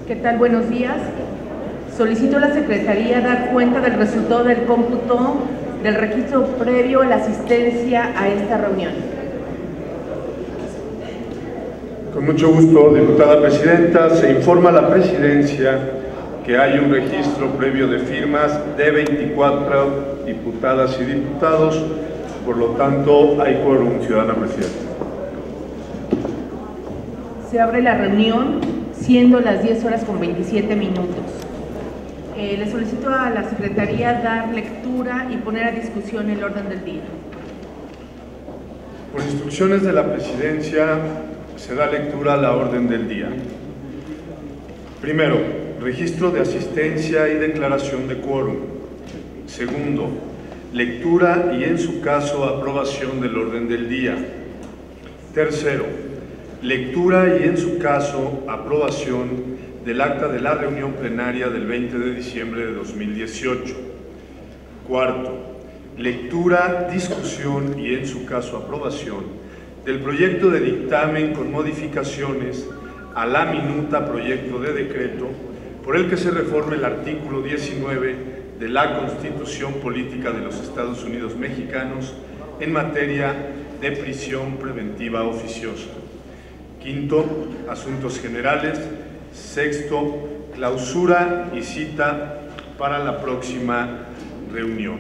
¿Qué tal? Buenos días. Solicito a la Secretaría dar cuenta del resultado del cómputo del registro previo a la asistencia a esta reunión. Con mucho gusto, diputada presidenta. Se informa a la presidencia que hay un registro previo de firmas de 24 diputadas y diputados, por lo tanto hay quórum, ciudadana presidenta. Se abre la reunión, siendo las 10:27. Le solicito a la Secretaría dar lectura y poner a discusión el orden del día. Por instrucciones de la presidencia, se da lectura a la orden del día. Primero, registro de asistencia y declaración de quórum. Segundo, lectura y, en su caso, aprobación del orden del día. Tercero, lectura y, en su caso, aprobación del acta de la reunión plenaria del 20 de diciembre de 2018. Cuarto, lectura, discusión y, en su caso, aprobación del proyecto de dictamen con modificaciones a la minuta proyecto de decreto por el que se reforme el artículo 19 de la Constitución Política de los Estados Unidos Mexicanos en materia de prisión preventiva oficiosa. Quinto, asuntos generales. Sexto, clausura y cita para la próxima reunión.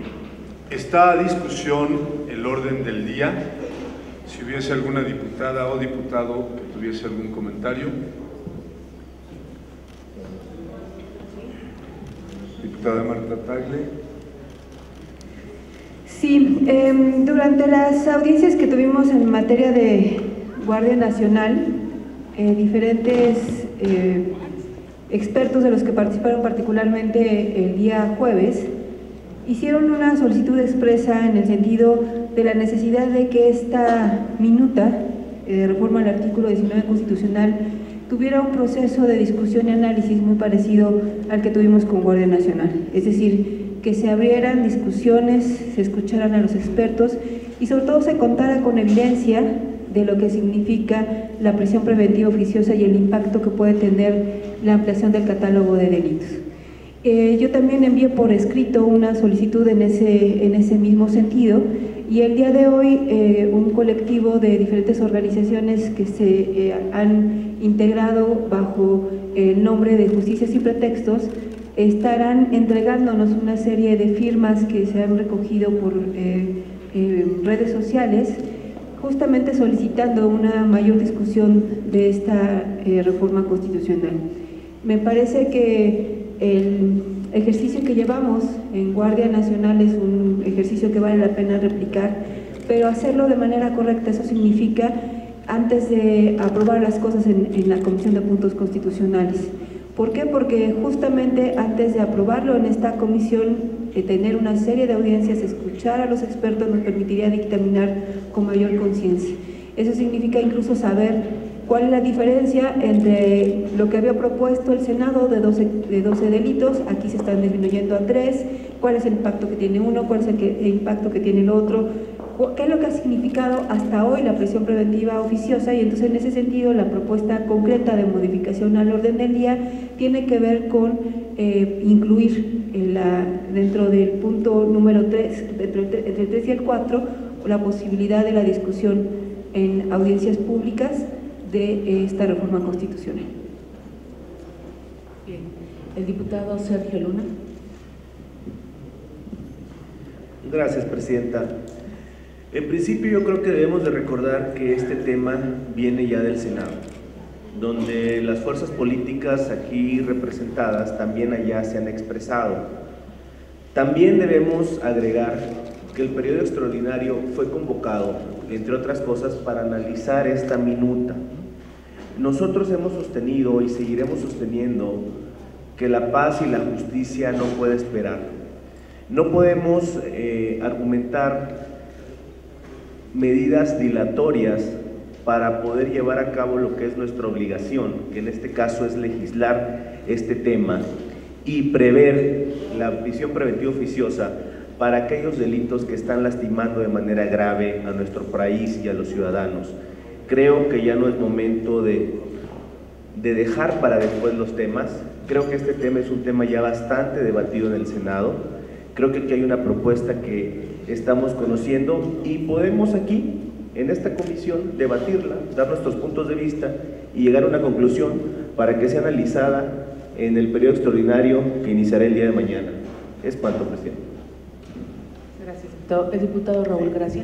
Está a discusión el orden del día. Si hubiese alguna diputada o diputado que tuviese algún comentario. Diputada Marta Tagle. Sí, durante las audiencias que tuvimos en materia de Guardia Nacional, diferentes expertos de los que participaron particularmente el día jueves, hicieron una solicitud expresa en el sentido de la necesidad de que esta minuta de reforma al artículo 19 constitucional tuviera un proceso de discusión y análisis muy parecido al que tuvimos con Guardia Nacional. Es decir, que se abrieran discusiones, se escucharan a los expertos y sobre todo se contara con evidencia de lo que significa la prisión preventiva oficiosa y el impacto que puede tener la ampliación del catálogo de delitos. Yo también envié por escrito una solicitud en ese mismo sentido, y el día de hoy un colectivo de diferentes organizaciones que se han integrado bajo el nombre de Justicia Sin Pretextos estarán entregándonos una serie de firmas que se han recogido por redes sociales, justamente solicitando una mayor discusión de esta reforma constitucional. Me parece que el ejercicio que llevamos en Guardia Nacional es un ejercicio que vale la pena replicar, pero hacerlo de manera correcta. Eso significa, antes de aprobar las cosas en la Comisión de Puntos Constitucionales. ¿Por qué? Porque justamente antes de aprobarlo en esta comisión, tener una serie de audiencias, escuchar a los expertos nos permitiría dictaminar con mayor conciencia. Eso significa incluso saber cuál es la diferencia entre lo que había propuesto el Senado de 12 delitos, aquí se están disminuyendo a 3, cuál es el impacto que tiene uno, cuál es el impacto que tiene el otro, qué es lo que ha significado hasta hoy la prisión preventiva oficiosa. Y entonces, en ese sentido, la propuesta concreta de modificación al orden del día tiene que ver con incluir dentro del punto número 3, entre el 3 y el 4, la posibilidad de la discusión en audiencias públicas de esta reforma constitucional. Bien. El diputado Sergio Luna. Gracias, presidenta. En principio, yo creo que debemos de recordar que este tema viene ya del Senado, donde las fuerzas políticas aquí representadas también allá se han expresado. También debemos agregar que el periodo extraordinario fue convocado, entre otras cosas, para analizar esta minuta. Nosotros hemos sostenido y seguiremos sosteniendo que la paz y la justicia no puede esperar. No podemos argumentar medidas dilatorias para poder llevar a cabo lo que es nuestra obligación, que en este caso es legislar este tema y prever la prisión preventiva oficiosa para aquellos delitos que están lastimando de manera grave a nuestro país y a los ciudadanos. Creo que ya no es momento de de dejar para después los temas. Creo que este tema es un tema ya bastante debatido en el Senado. Creo que aquí hay una propuesta que estamos conociendo y podemos aquí, en esta comisión, debatirla, dar nuestros puntos de vista y llegar a una conclusión para que sea analizada en el periodo extraordinario que iniciará el día de mañana. Es cuanto, presidente. Gracias. El diputado Raúl Gracia.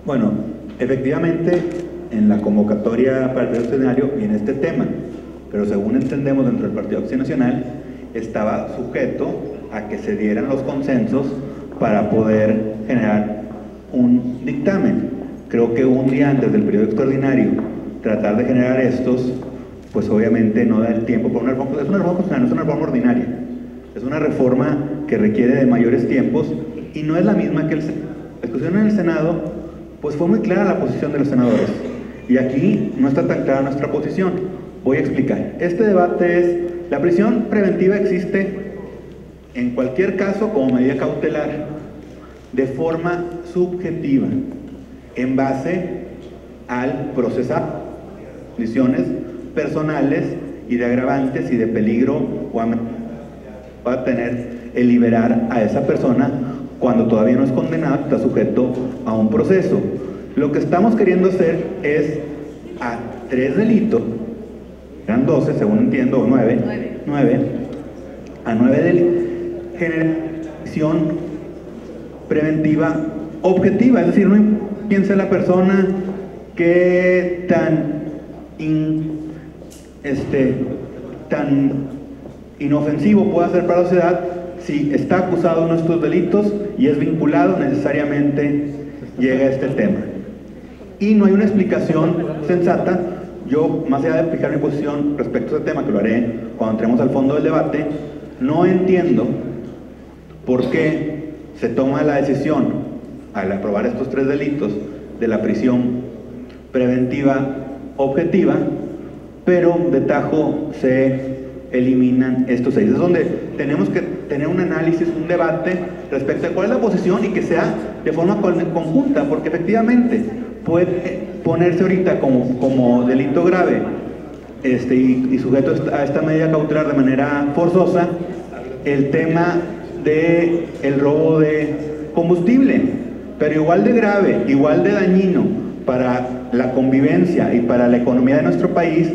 Bueno, efectivamente, en la convocatoria para el periodo extraordinario viene este tema, pero según entendemos dentro del Partido Acción Nacional, estaba sujeto a que se dieran los consensos para poder generar un dictamen. Creo que un día antes del periodo extraordinario, tratar de generar estos, pues obviamente no da el tiempo. Es una reforma constitucional, no es una reforma ordinaria. Es una reforma que requiere de mayores tiempos y no es la misma que la discusión en el Senado, pues fue muy clara la posición de los senadores. Y aquí no está tan clara nuestra posición. Voy a explicar. Este debate es, la prisión preventiva existe en cualquier caso como medida cautelar, de forma subjetiva, en base al procesar condiciones personales y de agravantes y de peligro o amenaza va a tener el liberar a esa persona cuando todavía no es condenado, está sujeto a un proceso. Lo que estamos queriendo hacer es a 3 delitos, eran 12 según entiendo, o 9, a 9 delitos, generar prisión preventiva objetiva, es decir, no importa quién sea la persona, qué tan inofensivo pueda ser para la sociedad, si está acusado de uno de estos delitos y es vinculado, necesariamente llega a este tema. Y no hay una explicación sensata. Yo, más allá de explicar mi posición respecto a este tema, que lo haré cuando entremos al fondo del debate, no entiendo por qué se toma la decisión, al aprobar estos 3 delitos, de la prisión preventiva objetiva, pero de tajo se eliminan estos 6. Es donde tenemos que tener un análisis, un debate respecto a cuál es la posición y que sea de forma conjunta, porque efectivamente puede ponerse ahorita como delito grave y sujeto a esta medida cautelar de manera forzosa el tema del robo de combustible, pero igual de grave, igual de dañino para la convivencia y para la economía de nuestro país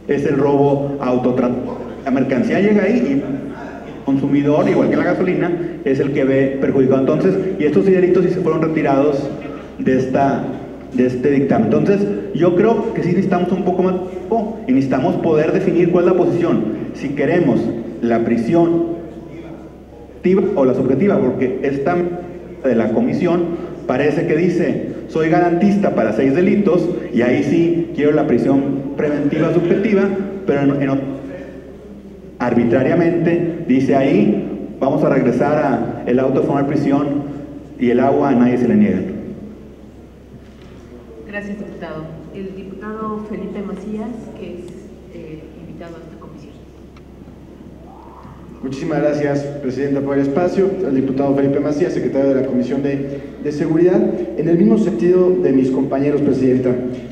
es el robo a autotransporte. La mercancía llega ahí y el consumidor, igual que la gasolina, es el que ve perjudicado. Entonces, y estos delitos sí se fueron retirados de este dictamen. Entonces, yo creo que sí necesitamos un poco más de tiempo y necesitamos poder definir cuál es la posición. Si queremos la prisión activa o la subjetiva, porque esta de la comisión parece que dice, soy garantista para 6 delitos y ahí sí quiero la prisión preventiva subjetiva, pero arbitrariamente dice ahí, vamos a regresar a el auto de formar prisión y el agua a nadie se le niega. Gracias, diputado. El diputado Felipe Macías, que es invitado a esta comisión. Muchísimas gracias, presidenta, por el espacio. Al diputado Felipe Macías, secretario de la Comisión de Seguridad. En el mismo sentido de mis compañeros, presidenta,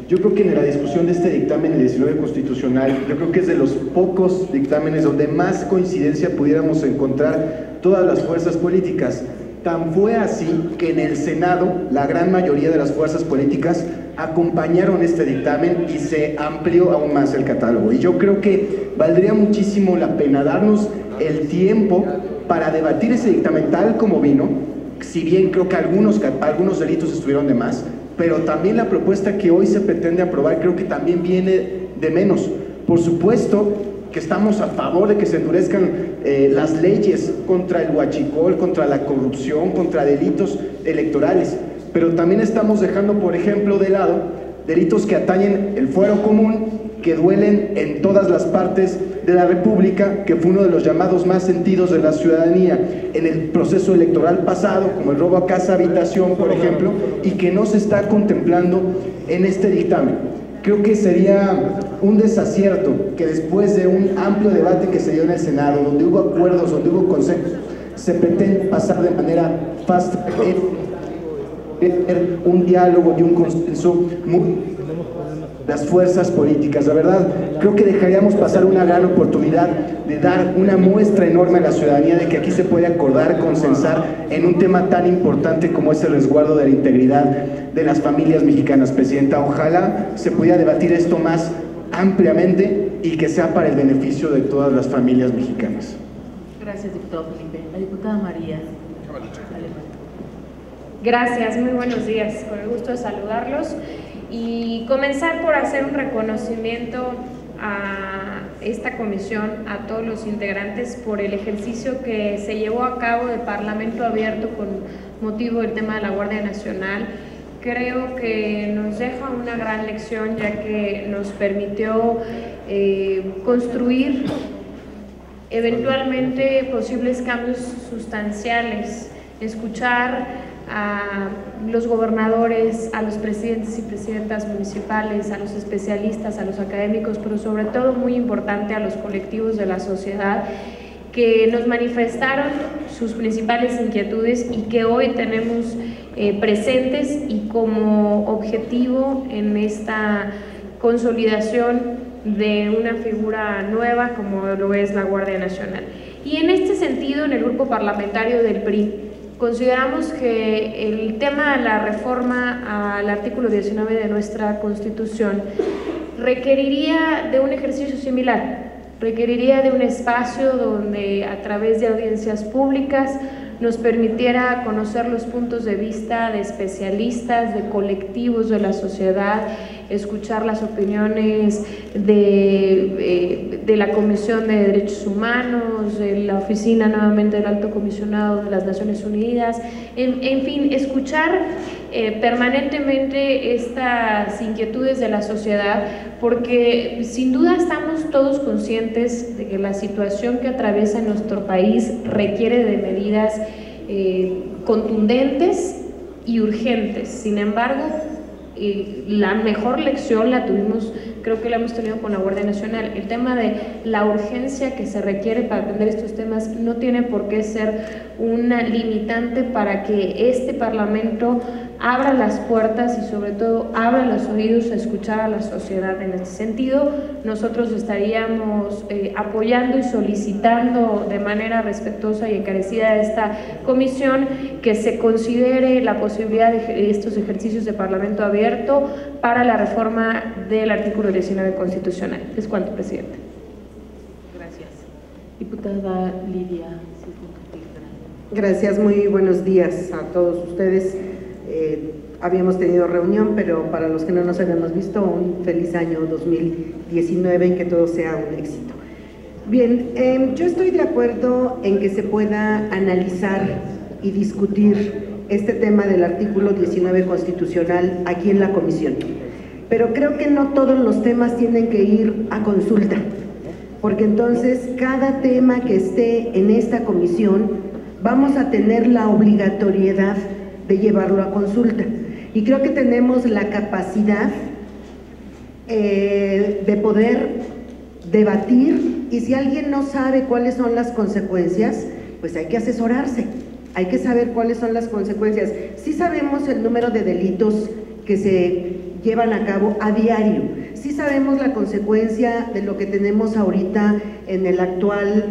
yo creo que en la discusión de este dictamen, el 19 constitucional, yo creo que es de los pocos dictámenes donde más coincidencia pudiéramos encontrar todas las fuerzas políticas. Tan fue así que en el Senado la gran mayoría de las fuerzas políticas acompañaron este dictamen y se amplió aún más el catálogo. Y yo creo que valdría muchísimo la pena darnos el tiempo para debatir ese dictamen tal como vino, si bien creo que algunos delitos estuvieron de más, pero también la propuesta que hoy se pretende aprobar creo que también viene de menos. Por supuesto que estamos a favor de que se endurezcan las leyes contra el huachicol, contra la corrupción, contra delitos electorales, pero también estamos dejando, por ejemplo, de lado delitos que atañen el fuero común, que duelen en todas las partes de la República, que fue uno de los llamados más sentidos de la ciudadanía en el proceso electoral pasado, como el robo a casa habitación, por ejemplo, y que no se está contemplando en este dictamen. Creo que sería un desacierto que después de un amplio debate que se dio en el Senado, donde hubo acuerdos, donde hubo consensos, se pretende pasar de manera fast un diálogo y un consenso muy las fuerzas políticas. La verdad, creo que dejaríamos pasar una gran oportunidad de dar una muestra enorme a la ciudadanía de que aquí se puede acordar, consensar en un tema tan importante como es el resguardo de la integridad de las familias mexicanas. Presidenta, ojalá se pudiera debatir esto más ampliamente y que sea para el beneficio de todas las familias mexicanas. Gracias, diputado Felipe. La diputada María. Gracias, muy buenos días, con el gusto de saludarlos y comenzar por hacer un reconocimiento a esta comisión, a todos los integrantes por el ejercicio que se llevó a cabo de Parlamento Abierto con motivo del tema de la Guardia Nacional. Creo que nos deja una gran lección, ya que nos permitió construir eventualmente posibles cambios sustanciales, escuchar a los gobernadores, a los presidentes y presidentas municipales, a los especialistas, a los académicos, pero sobre todo, muy importante, a los colectivos de la sociedad que nos manifestaron sus principales inquietudes y que hoy tenemos presentes y como objetivo en esta consolidación de una figura nueva como lo es la Guardia Nacional. Y en este sentido, en el grupo parlamentario del PRI, consideramos que el tema de la reforma al artículo 19 de nuestra Constitución requeriría de un ejercicio similar, requeriría de un espacio donde a través de audiencias públicas nos permitiera conocer los puntos de vista de especialistas, de colectivos de la sociedad, escuchar las opiniones de la Comisión de Derechos Humanos, de la Oficina nuevamente del Alto Comisionado de las Naciones Unidas, en fin, escuchar permanentemente estas inquietudes de la sociedad, porque sin duda estamos todos conscientes de que la situación que atraviesa nuestro país requiere de medidas contundentes y urgentes. Sin embargo, la mejor lección la tuvimos, creo que la hemos tenido con la Guardia Nacional. El tema de la urgencia que se requiere para atender estos temas no tiene por qué ser una limitante para que este Parlamento abra las puertas y sobre todo abra los oídos a escuchar a la sociedad. En este sentido, nosotros estaríamos apoyando y solicitando de manera respetuosa y encarecida a esta comisión que se considere la posibilidad de estos ejercicios de Parlamento abierto para la reforma del artículo 19 constitucional. Es cuanto, Presidente. Gracias. Diputada Lidia. Gracias, muy buenos días a todos ustedes. Habíamos tenido reunión, pero para los que no nos habíamos visto, un feliz año 2019 y que todo sea un éxito. Bien, yo estoy de acuerdo en que se pueda analizar y discutir este tema del artículo 19 constitucional aquí en la comisión, pero creo que no todos los temas tienen que ir a consulta, porque entonces cada tema que esté en esta comisión vamos a tener la obligatoriedad de llevarlo a consulta, y creo que tenemos la capacidad de poder debatir, y si alguien no sabe cuáles son las consecuencias, pues hay que asesorarse, hay que saber cuáles son las consecuencias. Sí sabemos el número de delitos que se llevan a cabo a diario, sí sabemos la consecuencia de lo que tenemos ahorita en el actual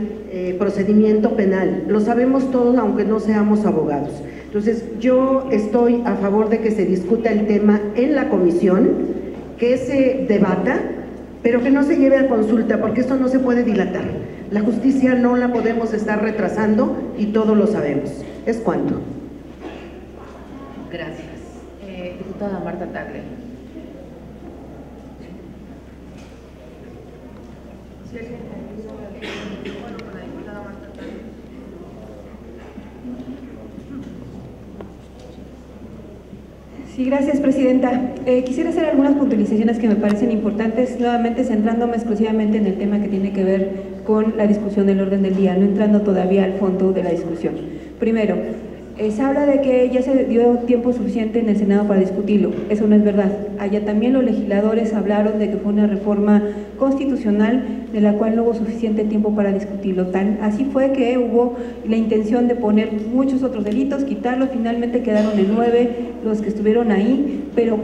procedimiento penal, lo sabemos todos aunque no seamos abogados. Entonces yo estoy a favor de que se discuta el tema en la comisión, que se debata, pero que no se lleve a consulta, porque esto no se puede dilatar. La justicia no la podemos estar retrasando y todos lo sabemos. Es cuanto. Gracias. Diputada Marta Tagle. Sí, gracias, Presidenta. Quisiera hacer algunas puntualizaciones que me parecen importantes, nuevamente centrándome exclusivamente en el tema que tiene que ver con la discusión del orden del día, no entrando todavía al fondo de la discusión. Primero, se habla de que ya se dio tiempo suficiente en el Senado para discutirlo. Eso no es verdad. Allá también los legisladores hablaron de que fue una reforma constitucional de la cual no hubo suficiente tiempo para discutirlo. Así fue que hubo la intención de poner muchos otros delitos, quitarlos, finalmente quedaron en 9 los que estuvieron ahí, pero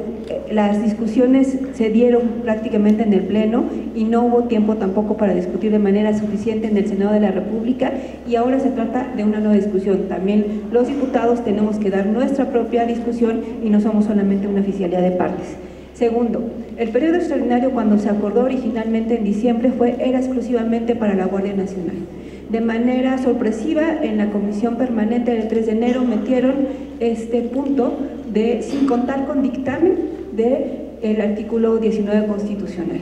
las discusiones se dieron prácticamente en el Pleno y no hubo tiempo tampoco para discutir de manera suficiente en el Senado de la República, y ahora se trata de una nueva discusión. También los diputados tenemos que dar nuestra propia discusión y no somos solamente una oficialidad de partes. Segundo, el periodo extraordinario, cuando se acordó originalmente en diciembre, era exclusivamente para la Guardia Nacional. De manera sorpresiva, en la comisión permanente del 3 de enero metieron este punto sin contar con dictamen del artículo 19 constitucional.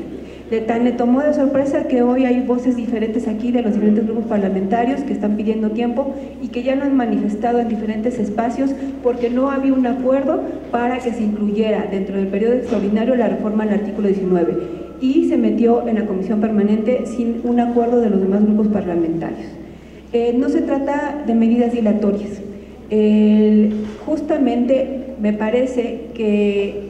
Le tomó de sorpresa que hoy hay voces diferentes aquí de los diferentes grupos parlamentarios que están pidiendo tiempo y que ya lo han manifestado en diferentes espacios, porque no había un acuerdo para que se incluyera dentro del periodo extraordinario la reforma al artículo 19, y se metió en la comisión permanente sin un acuerdo de los demás grupos parlamentarios. No se trata de medidas dilatorias. Justamente me parece que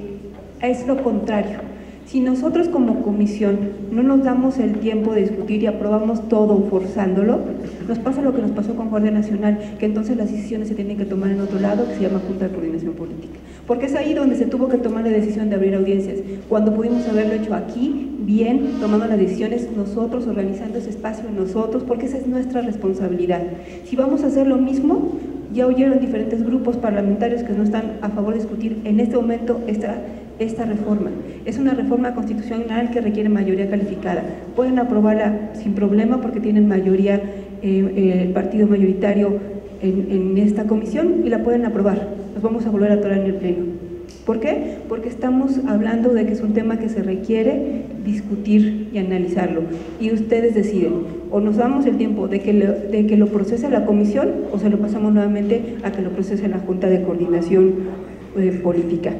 es lo contrario. Si nosotros como comisión no nos damos el tiempo de discutir y aprobamos todo forzándolo, nos pasa lo que nos pasó con Guardia Nacional, que entonces las decisiones se tienen que tomar en otro lado, que se llama Junta de Coordinación Política. Porque es ahí donde se tuvo que tomar la decisión de abrir audiencias, cuando pudimos haberlo hecho aquí, bien, tomando las decisiones nosotros, organizando ese espacio nosotros, porque esa es nuestra responsabilidad. Si vamos a hacer lo mismo, ya oyeron diferentes grupos parlamentarios que no están a favor de discutir en este momento esta reforma. Es una reforma constitucional que requiere mayoría calificada. Pueden aprobarla sin problema porque tienen mayoría, el partido mayoritario en esta comisión, y la pueden aprobar. Nos vamos a volver a atorar en el Pleno. ¿Por qué? Porque estamos hablando de que es un tema que se requiere discutir y analizarlo, y ustedes deciden, o nos damos el tiempo de que lo procese la comisión, o se lo pasamos nuevamente a que lo procese la Junta de Coordinación Política.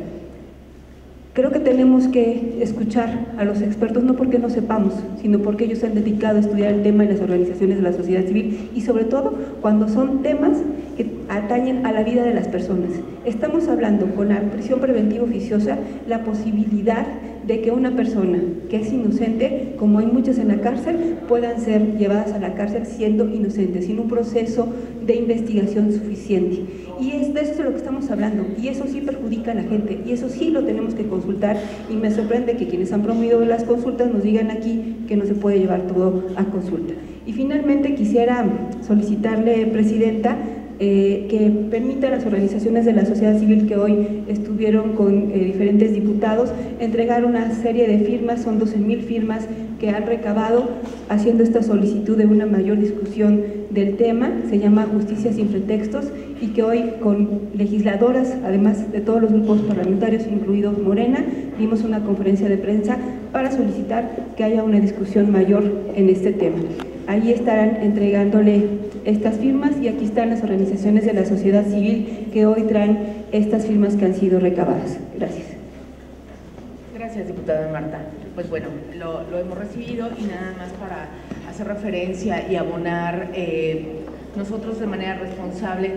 Creo que tenemos que escuchar a los expertos, no porque no sepamos, sino porque ellos se han dedicado a estudiar el tema en las organizaciones de la sociedad civil, y sobre todo cuando son temas que atañen a la vida de las personas. Estamos hablando con la prisión preventiva oficiosa, la posibilidad de que una persona que es inocente, como hay muchas en la cárcel, puedan ser llevadas a la cárcel siendo inocentes, sin un proceso de investigación suficiente. Y es de eso de lo que estamos hablando, y eso sí perjudica a la gente, y eso sí lo tenemos que consultar, y me sorprende que quienes han promovido las consultas nos digan aquí que no se puede llevar todo a consulta. Y finalmente quisiera solicitarle, Presidenta, que permita a las organizaciones de la sociedad civil que hoy estuvieron con diferentes diputados entregar una serie de firmas, son 12,000 firmas que han recabado haciendo esta solicitud de una mayor discusión del tema. Se llama Justicia sin pretextos, y que hoy con legisladoras, además de todos los grupos parlamentarios, incluidos Morena, dimos una conferencia de prensa para solicitar que haya una discusión mayor en este tema. Ahí estarán entregándole estas firmas, y aquí están las organizaciones de la sociedad civil que hoy traen estas firmas que han sido recabadas. Gracias. Gracias, diputada Marta. Pues bueno, lo hemos recibido, y nada más para hacer referencia y abonar nosotros de manera responsable.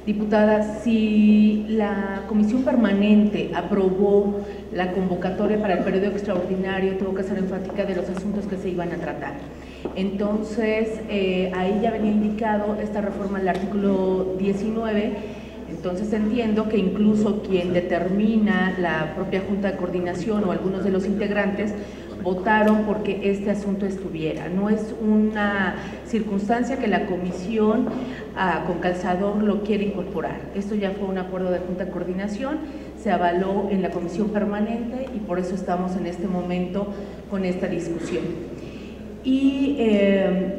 Diputada, si la comisión permanente aprobó la convocatoria para el periodo extraordinario, tuvo que ser enfática de los asuntos que se iban a tratar. Entonces, ahí ya venía indicado esta reforma al artículo 19, entonces entiendo que incluso quien determina la propia Junta de Coordinación o algunos de los integrantes votaron porque este asunto estuviera. No es una circunstancia que la comisión con calzador lo quiere incorporar. Esto ya fue un acuerdo de Junta de Coordinación, se avaló en la comisión permanente, y por eso estamos en este momento con esta discusión. Y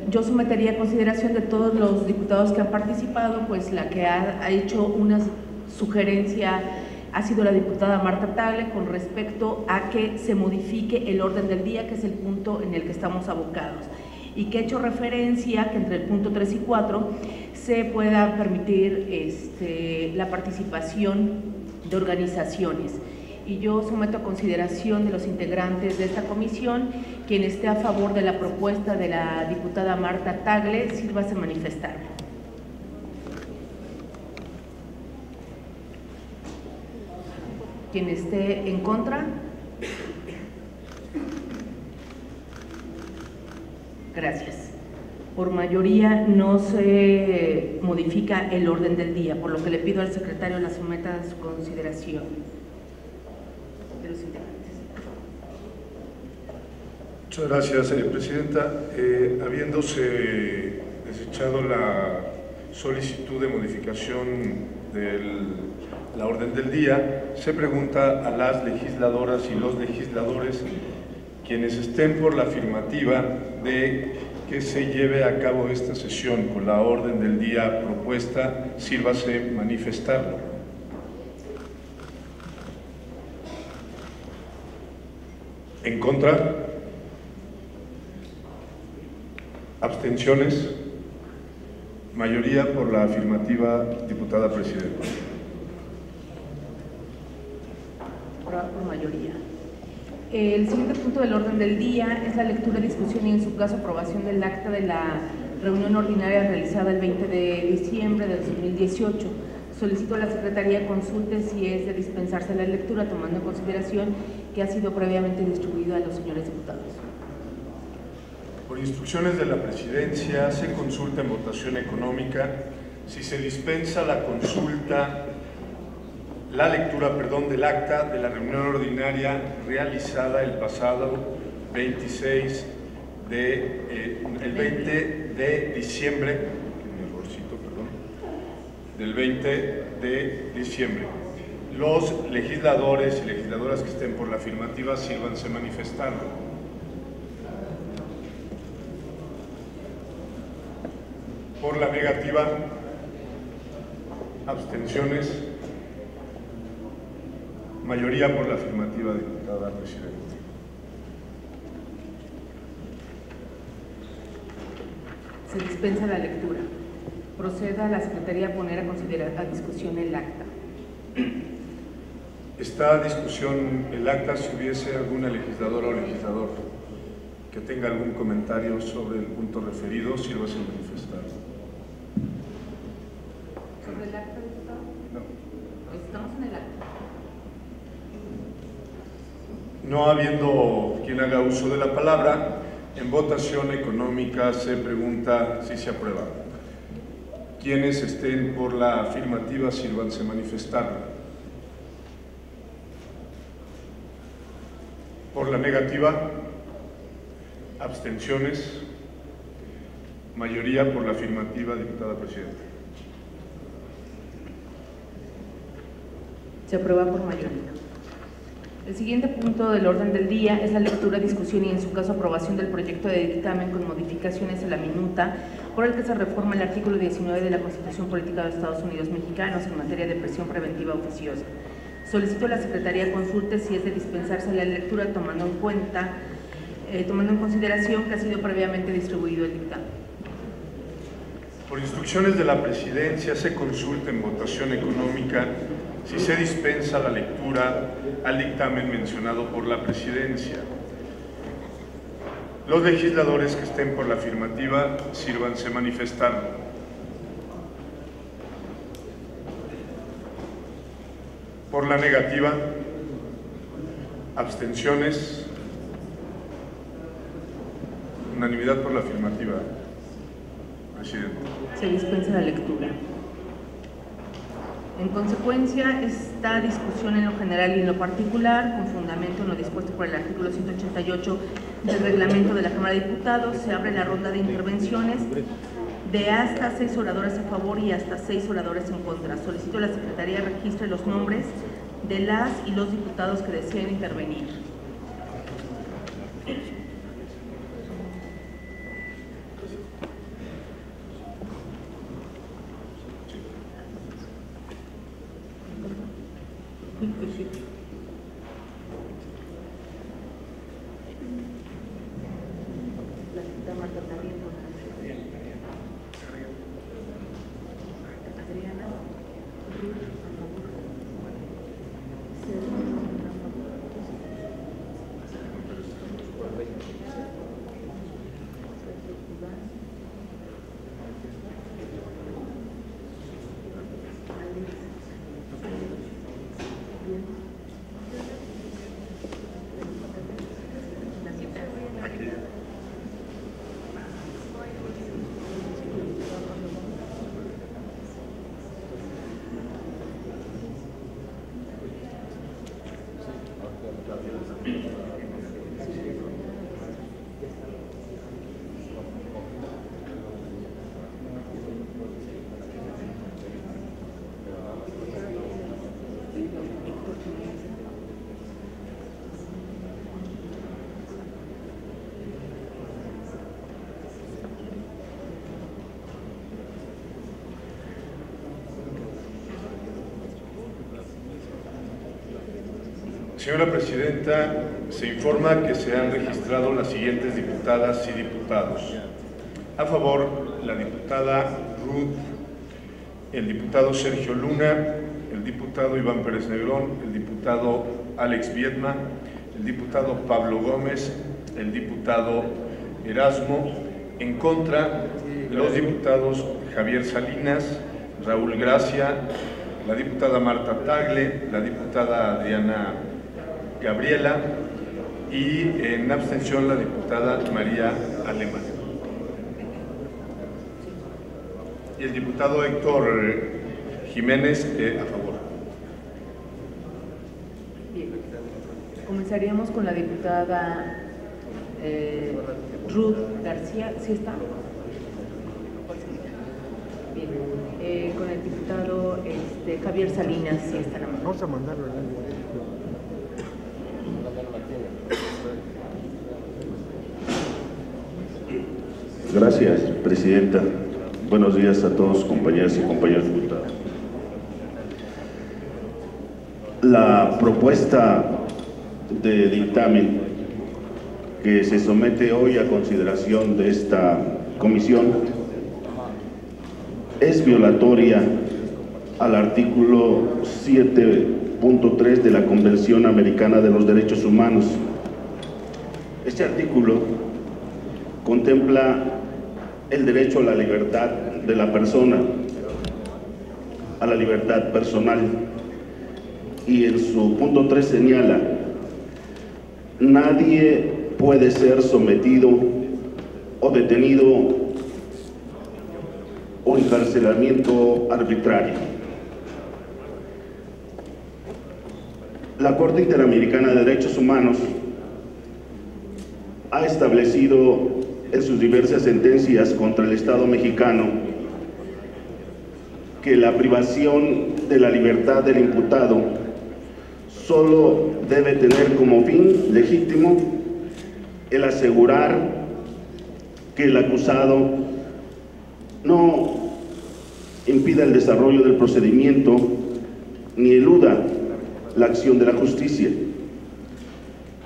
yo sometería a consideración de todos los diputados que han participado, pues la que ha hecho una sugerencia ha sido la diputada Marta Tagle con respecto a que se modifique el orden del día, que es el punto en el que estamos abocados, y que ha hecho referencia que entre el punto 3 y 4 se pueda permitir la participación de organizaciones. Y yo someto a consideración de los integrantes de esta comisión, quien esté a favor de la propuesta de la diputada Marta Tagle, sírvase manifestar. Quien esté en contra. Gracias. Por mayoría no se modifica el orden del día, por lo que le pido al secretario la someta a su consideración. los integrantes. Muchas gracias, Presidenta. Habiéndose desechado la solicitud de modificación de la orden del día, se pregunta a las legisladoras y los legisladores quienes estén por la afirmativa de que se lleve a cabo esta sesión con la orden del día propuesta, sírvase manifestarlo. ¿En contra? ¿Abstenciones? Mayoría por la afirmativa, diputada presidenta. Por mayoría. El siguiente punto del orden del día es la lectura, discusión y en su caso aprobación del acta de la reunión ordinaria realizada el 20 de diciembre de 2018. Solicito a la Secretaría consulte si es de dispensarse la lectura, tomando en consideración que ha sido previamente distribuido a los señores diputados. Por instrucciones de la Presidencia, se consulta en votación económica si se dispensa la lectura del acta de la reunión ordinaria realizada el pasado 20 de diciembre, del 20 de diciembre. Los legisladores y legisladoras que estén por la afirmativa, sírvanse manifestarlo. Por la negativa, abstenciones. Mayoría por la afirmativa, diputada presidenta. Se dispensa la lectura. Proceda a la Secretaría a poner a discusión el acta. Está a discusión el acta. Si hubiese alguna legisladora o legislador que tenga algún comentario sobre el punto referido, sírvase manifestar. ¿Sobre el acta, diputado? No. Estamos en el acta. No habiendo quien haga uso de la palabra, en votación económica se pregunta si se aprueba. Quienes estén por la afirmativa, sírvanse manifestar. Por la negativa, abstenciones. Mayoría por la afirmativa, diputada presidenta. Se aprueba por mayoría. El siguiente punto del orden del día es la lectura, discusión y en su caso aprobación del proyecto de dictamen con modificaciones a la minuta por el que se reforma el artículo 19 de la Constitución Política de Estados Unidos Mexicanos en materia de prisión preventiva oficiosa. Solicito a la Secretaría consulte si es de dispensarse la lectura tomando en consideración que ha sido previamente distribuido el dictamen. Por instrucciones de la Presidencia, se consulta en votación económica si se dispensa la lectura al dictamen mencionado por la Presidencia. Los legisladores que estén por la afirmativa, sírvanse manifestar. Por la negativa, abstenciones. Unanimidad por la afirmativa, presidente. Se dispensa la lectura. En consecuencia, esta discusión en lo general y en lo particular, con fundamento en lo dispuesto por el artículo 188 del reglamento de la Cámara de Diputados, se abre la ronda de intervenciones de hasta 6 oradores a favor y hasta 6 oradores en contra. Solicito a la Secretaría registre los nombres de las y los diputados que deseen intervenir. Señora Presidenta, se informa que se han registrado las siguientes diputadas y diputados. A favor, la diputada Ruth, el diputado Sergio Luna, el diputado Iván Pérez Negrón, el diputado Alex Viedma, el diputado Pablo Gómez, el diputado Erasmo. En contra, los diputados Javier Salinas, Raúl Gracia, la diputada Marta Tagle, la diputada Adriana Gabriela y en abstención la diputada María Alemán. Y el diputado Héctor Jiménez a favor. Bien. Comenzaríamos con la diputada Ruth García. ¿Sí está? Bien. Con el diputado Javier Salinas, sí está la mano. Vamos a mandarlo. Gracias, Presidenta. Buenos días a todos, compañeras y compañeros diputados. La propuesta de dictamen que se somete hoy a consideración de esta comisión es violatoria al artículo 7.3 de la Convención Americana de los Derechos Humanos. Este artículo contempla el derecho a la libertad de la persona, a la libertad personal, y en su punto 3 señala: nadie puede ser sometido o detenido o encarcelamiento arbitrario. La Corte Interamericana de Derechos Humanos ha establecido en sus diversas sentencias contra el Estado mexicano que la privación de la libertad del imputado solo debe tener como fin legítimo el asegurar que el acusado no impida el desarrollo del procedimiento ni eluda la acción de la justicia.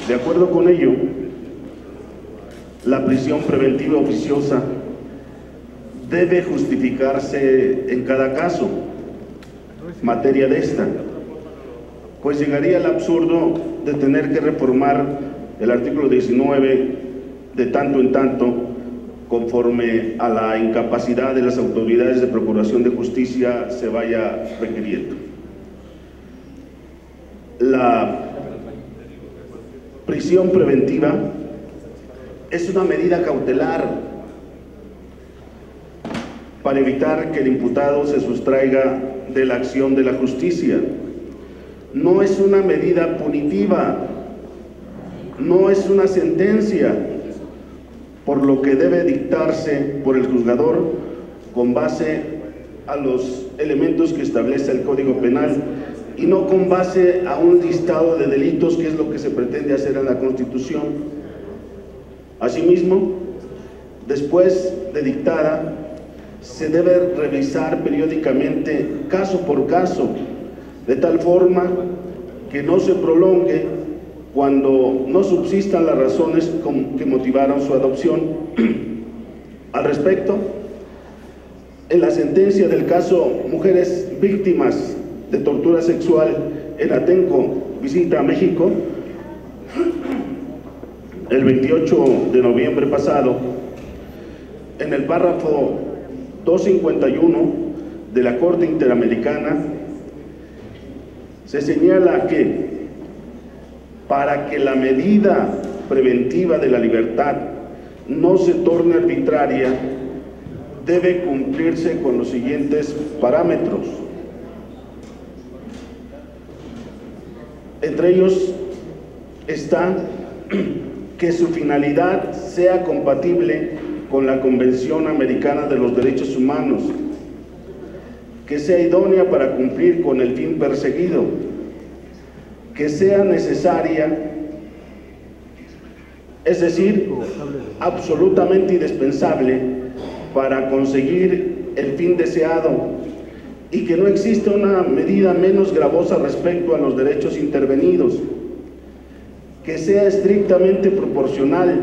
De acuerdo con ello, la prisión preventiva oficiosa debe justificarse en cada caso, materia de esta, pues llegaría al absurdo de tener que reformar el artículo 19 de tanto en tanto conforme a la incapacidad de las autoridades de procuración de justicia se vaya requiriendo. La prisión preventiva es una medida cautelar para evitar que el imputado se sustraiga de la acción de la justicia. No es una medida punitiva, no es una sentencia, por lo que debe dictarse por el juzgador con base a los elementos que establece el Código Penal y no con base a un listado de delitos, que es lo que se pretende hacer en la Constitución. Asimismo, después de dictada, se debe revisar periódicamente, caso por caso, de tal forma que no se prolongue cuando no subsistan las razones que motivaron su adopción. Al respecto, en la sentencia del caso Mujeres Víctimas de Tortura Sexual en Atenco, visita a México, el 28 de noviembre pasado, en el párrafo 251 de la Corte Interamericana, se señala que para que la medida preventiva de la libertad no se torne arbitraria, debe cumplirse con los siguientes parámetros. Entre ellos está que su finalidad sea compatible con la Convención Americana de los Derechos Humanos, que sea idónea para cumplir con el fin perseguido, que sea necesaria, es decir, absolutamente indispensable para conseguir el fin deseado, y que no existe una medida menos gravosa respecto a los derechos intervenidos. que sea estrictamente proporcional,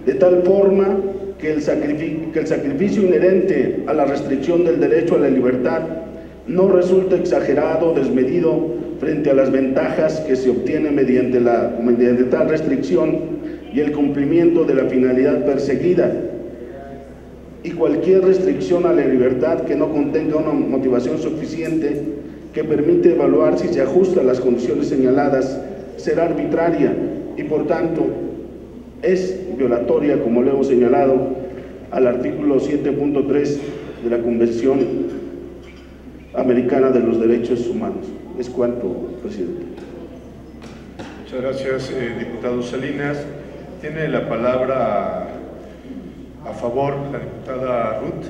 de tal forma que el sacrificio inherente a la restricción del derecho a la libertad no resulte exagerado o desmedido frente a las ventajas que se obtienen mediante tal restricción y el cumplimiento de la finalidad perseguida, y cualquier restricción a la libertad que no contenga una motivación suficiente que permite evaluar si se ajusta a las condiciones señaladas será arbitraria y por tanto es violatoria, como lo hemos señalado, al artículo 7.3 de la Convención Americana de los Derechos Humanos. Es cuanto, presidente. Muchas gracias, diputado Salinas. Tiene la palabra a favor la diputada Ruth.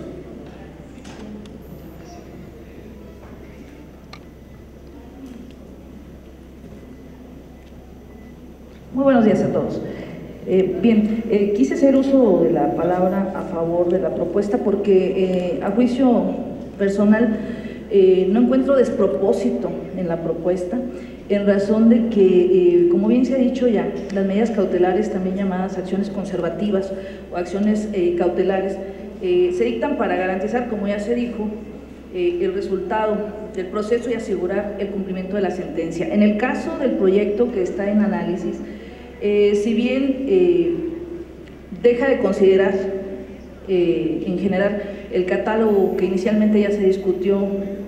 Muy buenos días a todos. Quise hacer uso de la palabra a favor de la propuesta porque a juicio personal no encuentro despropósito en la propuesta, en razón de que, como bien se ha dicho ya, las medidas cautelares, también llamadas acciones conservativas o acciones cautelares, se dictan para garantizar, como ya se dijo, el resultado del proceso y asegurar el cumplimiento de la sentencia. En el caso del proyecto que está en análisis, si bien deja de considerar en general el catálogo que inicialmente ya se discutió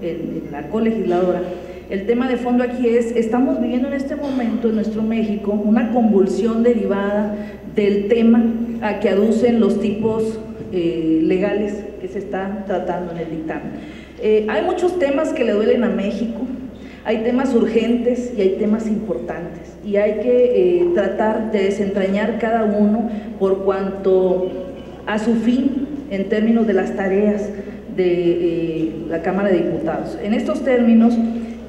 en la colegisladora, el tema de fondo aquí es, estamos viviendo en este momento en nuestro México una convulsión derivada del tema a que aducen los tipos legales que se están tratando en el dictamen. Hay muchos temas que le duelen a México, hay temas urgentes y hay temas importantes, y hay que tratar de desentrañar cada uno por cuanto a su fin en términos de las tareas de la Cámara de Diputados. En estos términos,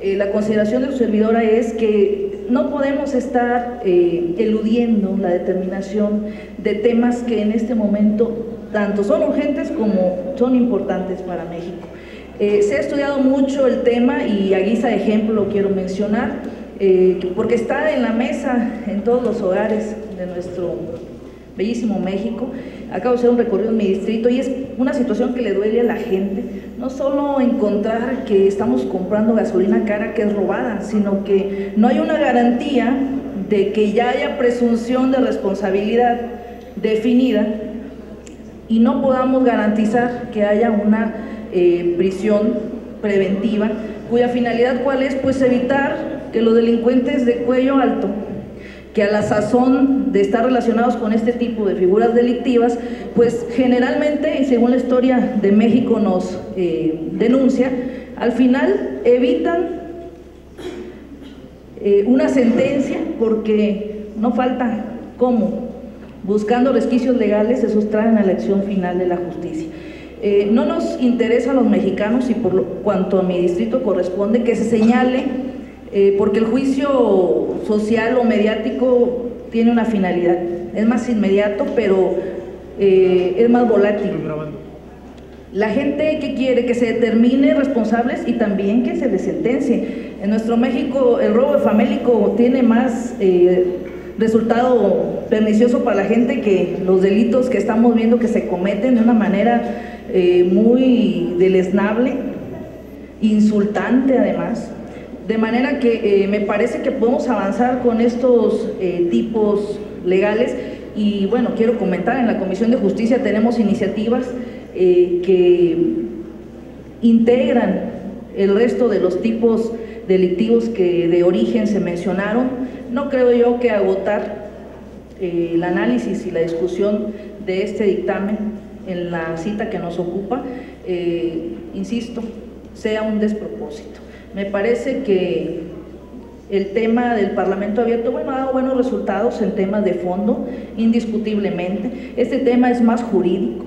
la consideración de su servidora es que no podemos estar eludiendo la determinación de temas que en este momento tanto son urgentes como son importantes para México. Se ha estudiado mucho el tema y a guisa de ejemplo lo quiero mencionar, porque está en la mesa en todos los hogares de nuestro bellísimo México. Acabo de hacer un recorrido en mi distrito y es una situación que le duele a la gente, no solo encontrar que estamos comprando gasolina cara que es robada, sino que no hay una garantía de que ya haya presunción de responsabilidad definida y no podamos garantizar que haya una prisión preventiva, cuya finalidad ¿cuál es? Pues evitar que los delincuentes de cuello alto, que a la sazón de estar relacionados con este tipo de figuras delictivas, pues generalmente, y según la historia de México nos denuncia, al final evitan una sentencia porque no falta cómo, buscando resquicios legales, se sustraen a la acción final de la justicia. No nos interesa a los mexicanos, y por cuanto a mi distrito corresponde, que se señale, porque el juicio social o mediático tiene una finalidad, es más inmediato, pero es más volátil. La gente que quiere que se determine responsables y también que se les sentencie. En nuestro México el robo famélico tiene más resultado pernicioso para la gente que los delitos que estamos viendo que se cometen de una manera muy deleznable, insultante además, de manera que me parece que podemos avanzar con estos tipos legales. Y bueno, quiero comentar, en la Comisión de Justicia tenemos iniciativas que integran el resto de los tipos delictivos que de origen se mencionaron. No creo yo que agotar el análisis y la discusión de este dictamen en la cita que nos ocupa, insisto, sea un despropósito. Me parece que el tema del Parlamento abierto, bueno, ha dado buenos resultados en temas de fondo, indiscutiblemente. Este tema es más jurídico,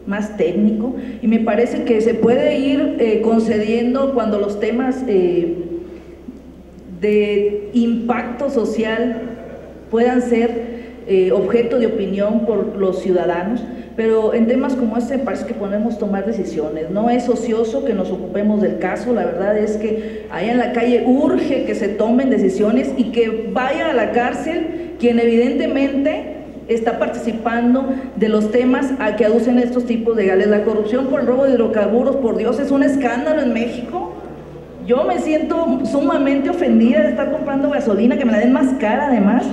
más técnico, y me parece que se puede ir concediendo cuando los temas de impacto social puedan ser objeto de opinión por los ciudadanos, pero en temas como este me parece que podemos tomar decisiones. No es ocioso que nos ocupemos del caso, la verdad es que allá en la calle urge que se tomen decisiones y que vaya a la cárcel quien evidentemente está participando de los temas a que aducen estos tipos legales. La corrupción por el robo de hidrocarburos, por Dios, es un escándalo en México. Yo me siento sumamente ofendida de estar comprando gasolina, que me la den más cara además,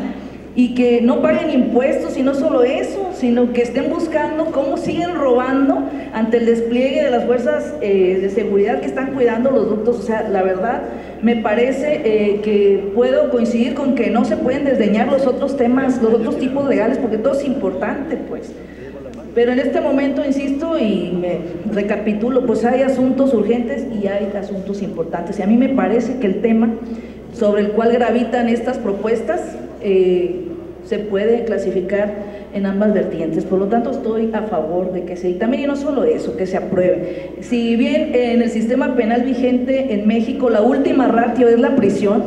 y que no paguen impuestos, y no solo eso, sino que estén buscando cómo siguen robando ante el despliegue de las fuerzas de seguridad que están cuidando los ductos. O sea, la verdad, me parece que puedo coincidir con que no se pueden desdeñar los otros temas, los otros tipos legales, porque todo es importante, pues. Pero en este momento, insisto y me recapitulo, pues hay asuntos urgentes y hay asuntos importantes. Y a mí me parece que el tema sobre el cual gravitan estas propuestas se puede clasificar en ambas vertientes. Por lo tanto, estoy a favor de que se dictamine, y no solo eso, que se apruebe. Si bien en el sistema penal vigente en México la última ratio es la prisión,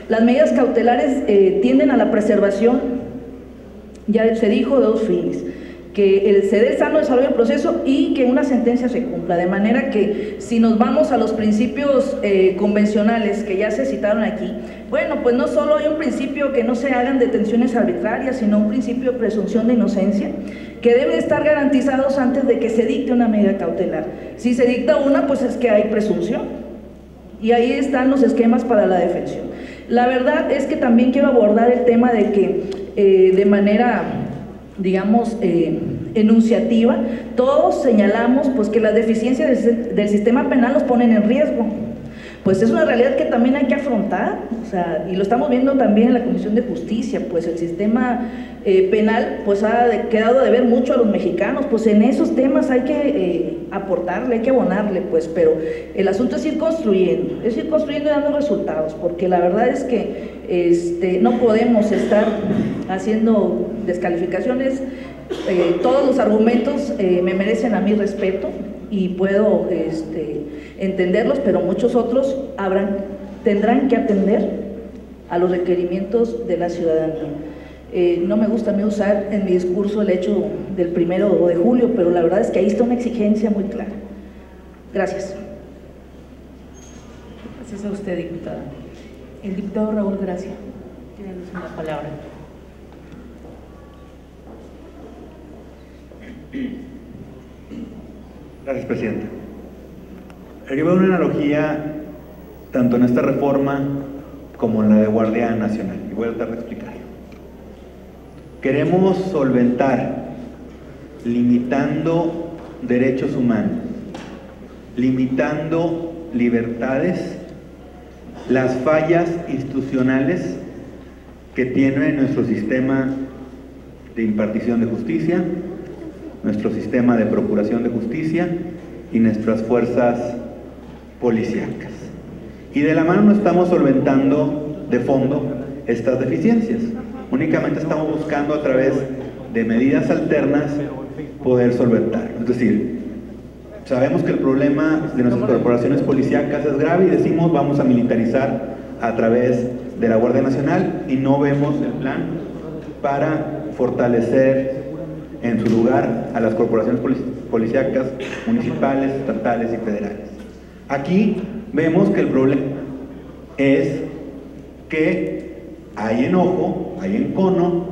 las medidas cautelares tienden a la preservación, ya se dijo, de dos fines: que se dé sano desarrollo del proceso y que una sentencia se cumpla, de manera que si nos vamos a los principios convencionales que ya se citaron aquí, bueno, pues no solo hay un principio que no se hagan detenciones arbitrarias, sino un principio de presunción de inocencia que debe estar garantizados antes de que se dicte una medida cautelar. Si se dicta una, pues es que hay presunción, y ahí están los esquemas para la defensión. La verdad es que también quiero abordar el tema de que de manera, digamos, enunciativa, todos señalamos pues que las deficiencias del sistema penal los ponen en riesgo. Pues es una realidad que también hay que afrontar, o sea, y lo estamos viendo también en la Comisión de Justicia. Pues el sistema penal pues ha quedado de ver mucho a los mexicanos, pues en esos temas hay que aportarle, hay que abonarle, pues, pero el asunto es ir construyendo y dando resultados, porque la verdad es que no podemos estar haciendo descalificaciones. Todos los argumentos me merecen a mi respeto y puedo entenderlos, pero muchos otros tendrán que atender a los requerimientos de la ciudadanía. No me gusta a mí usar en mi discurso el hecho del 1 de julio, pero la verdad es que ahí está una exigencia muy clara. Gracias. Gracias a usted, diputada. El diputado Raúl Gracia tiene la palabra. Gracias, Presidenta. Yo veo una analogía tanto en esta reforma como en la de Guardia Nacional, y voy a tratar de explicarlo. Queremos solventar, limitando derechos humanos, limitando libertades, las fallas institucionales que tiene nuestro sistema de impartición de justicia, nuestro sistema de procuración de justicia y nuestras fuerzas policíacas. Y de la mano no estamos solventando de fondo estas deficiencias, únicamente estamos buscando a través de medidas alternas poder solventar. Es decir, sabemos que el problema de nuestras corporaciones policíacas es grave y decimos vamos a militarizar a través de la Guardia Nacional, y no vemos el plan para fortalecer en su lugar a las corporaciones policíacas municipales, estatales y federales. Aquí vemos que el problema es que hay enojo, hay encono,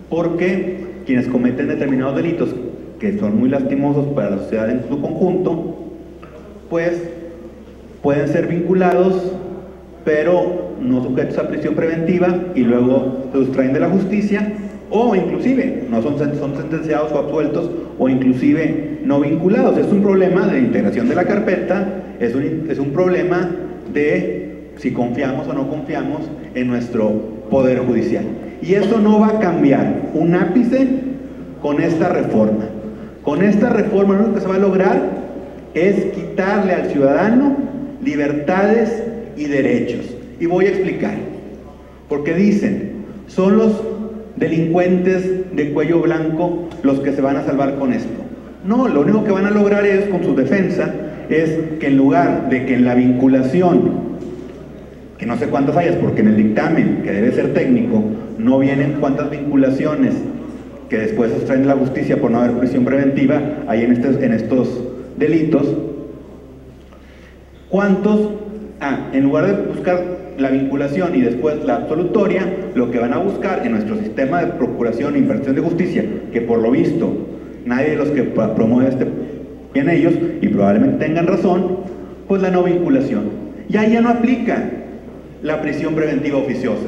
porque quienes cometen determinados delitos que son muy lastimosos para la sociedad en su conjunto, pues pueden ser vinculados, pero no sujetos a prisión preventiva, y luego se sustraen de la justicia, o inclusive no son sentenciados o absueltos, o inclusive no vinculados. Es un problema de integración de la carpeta, es un problema de si confiamos o no confiamos en nuestro Poder Judicial. Y eso no va a cambiar un ápice con esta reforma. Con esta reforma lo único que se va a lograr es quitarle al ciudadano libertades y derechos. Y voy a explicar. Porque dicen, son los delincuentes de cuello blanco los que se van a salvar con esto. No, lo único que van a lograr es, con su defensa, es que en lugar de que en la vinculación, que no sé cuántas hayas, porque en el dictamen, que debe ser técnico, no vienen cuántas vinculaciones que después se sustraen de la justicia por no haber prisión preventiva hay en estos delitos, ¿cuántos? En lugar de buscar la vinculación y después la absolutoria, lo que van a buscar en nuestro sistema de procuración e impartición de justicia, que por lo visto nadie de los que promueve en ellos, y probablemente tengan razón, pues la no vinculación. Y ahí ya no aplica la prisión preventiva oficiosa.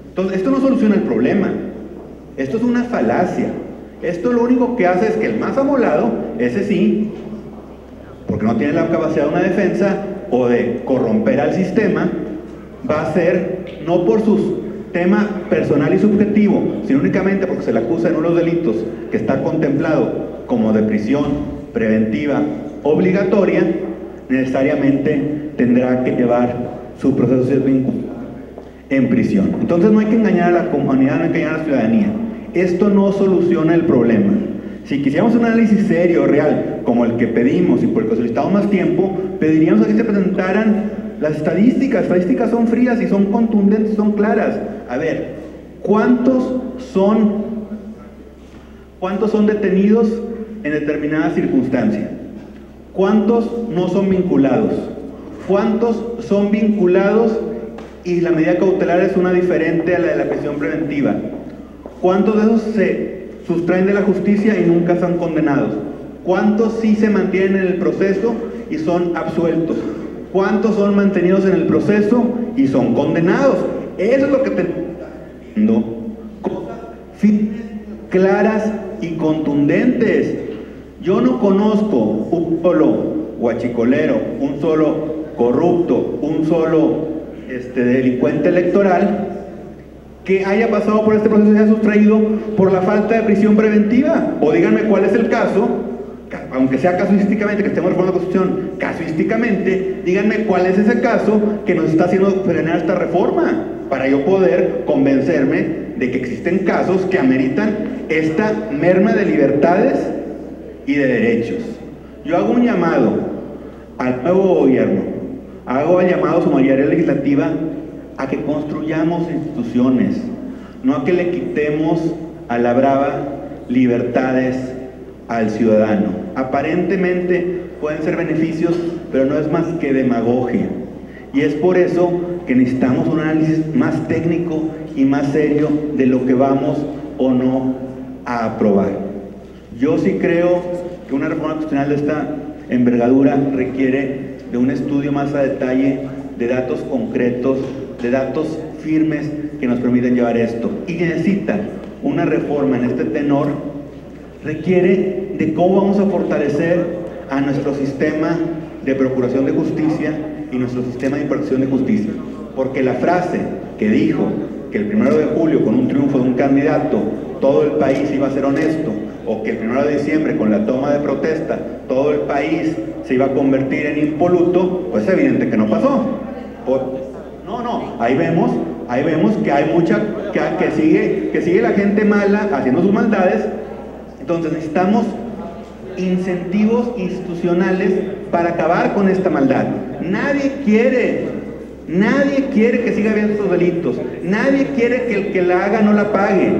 Entonces, esto no soluciona el problema. Esto es una falacia. Esto lo único que hace es que el más amolado, ese sí, porque no tiene la capacidad de una defensa o de corromper al sistema, va a ser, no por su tema personal y subjetivo, sino únicamente porque se le acusa de uno de los delitos que está contemplado como de prisión preventiva obligatoria, necesariamente tendrá que llevar su proceso de vínculo en prisión. Entonces no hay que engañar a la comunidad, no hay que engañar a la ciudadanía. Esto no soluciona el problema. Si quisiéramos un análisis serio, real, como el que pedimos y por el que solicitamos más tiempo, pediríamos que se presentaran las estadísticas. Las estadísticas son frías y son contundentes, son claras. A ver, ¿cuántos son detenidos en determinada circunstancia? ¿Cuántos no son vinculados? ¿Cuántos son vinculados y la medida cautelar es una diferente a la de la prisión preventiva? ¿Cuántos de esos se sustraen de la justicia y nunca son condenados? ¿Cuántos sí se mantienen en el proceso y son absueltos? ¿Cuántos son mantenidos en el proceso y son condenados? Eso es lo que tenemos. Cosas firmes, claras y contundentes. Yo no conozco un solo guachicolero, un solo corrupto, un solo delincuente electoral que haya pasado por este proceso y haya sustraído por la falta de prisión preventiva. O díganme cuál es el caso, aunque sea casuísticamente, que estemos reformando la Constitución, casuísticamente, díganme cuál es ese caso que nos está haciendo frenar esta reforma, para yo poder convencerme de que existen casos que ameritan esta merma de libertades y de derechos. Yo hago un llamado al nuevo gobierno, hago el llamado a su mayoría legislativa a que construyamos instituciones, no a que le quitemos a la brava libertades al ciudadano. Aparentemente pueden ser beneficios, pero no es más que demagogia. Y es por eso que necesitamos un análisis más técnico y más serio de lo que vamos o no a aprobar. Yo sí creo que una reforma constitucional de esta envergadura requiere de un estudio más a detalle, de datos concretos, de datos firmes que nos permiten llevar esto. Y necesita una reforma en este tenor, requiere de cómo vamos a fortalecer a nuestro sistema de procuración de justicia y nuestro sistema de impartición de justicia. Porque la frase que dijo que el 1 de julio, con un triunfo de un candidato, todo el país iba a ser honesto, o que el 1 de diciembre, con la toma de protesta, todo el país se iba a convertir en impoluto, pues es evidente que no pasó. Ahí vemos que hay mucha, que sigue la gente mala haciendo sus maldades. Entonces necesitamos incentivos institucionales para acabar con esta maldad. Nadie quiere que siga habiendo estos delitos, nadie quiere que el que la haga no la pague,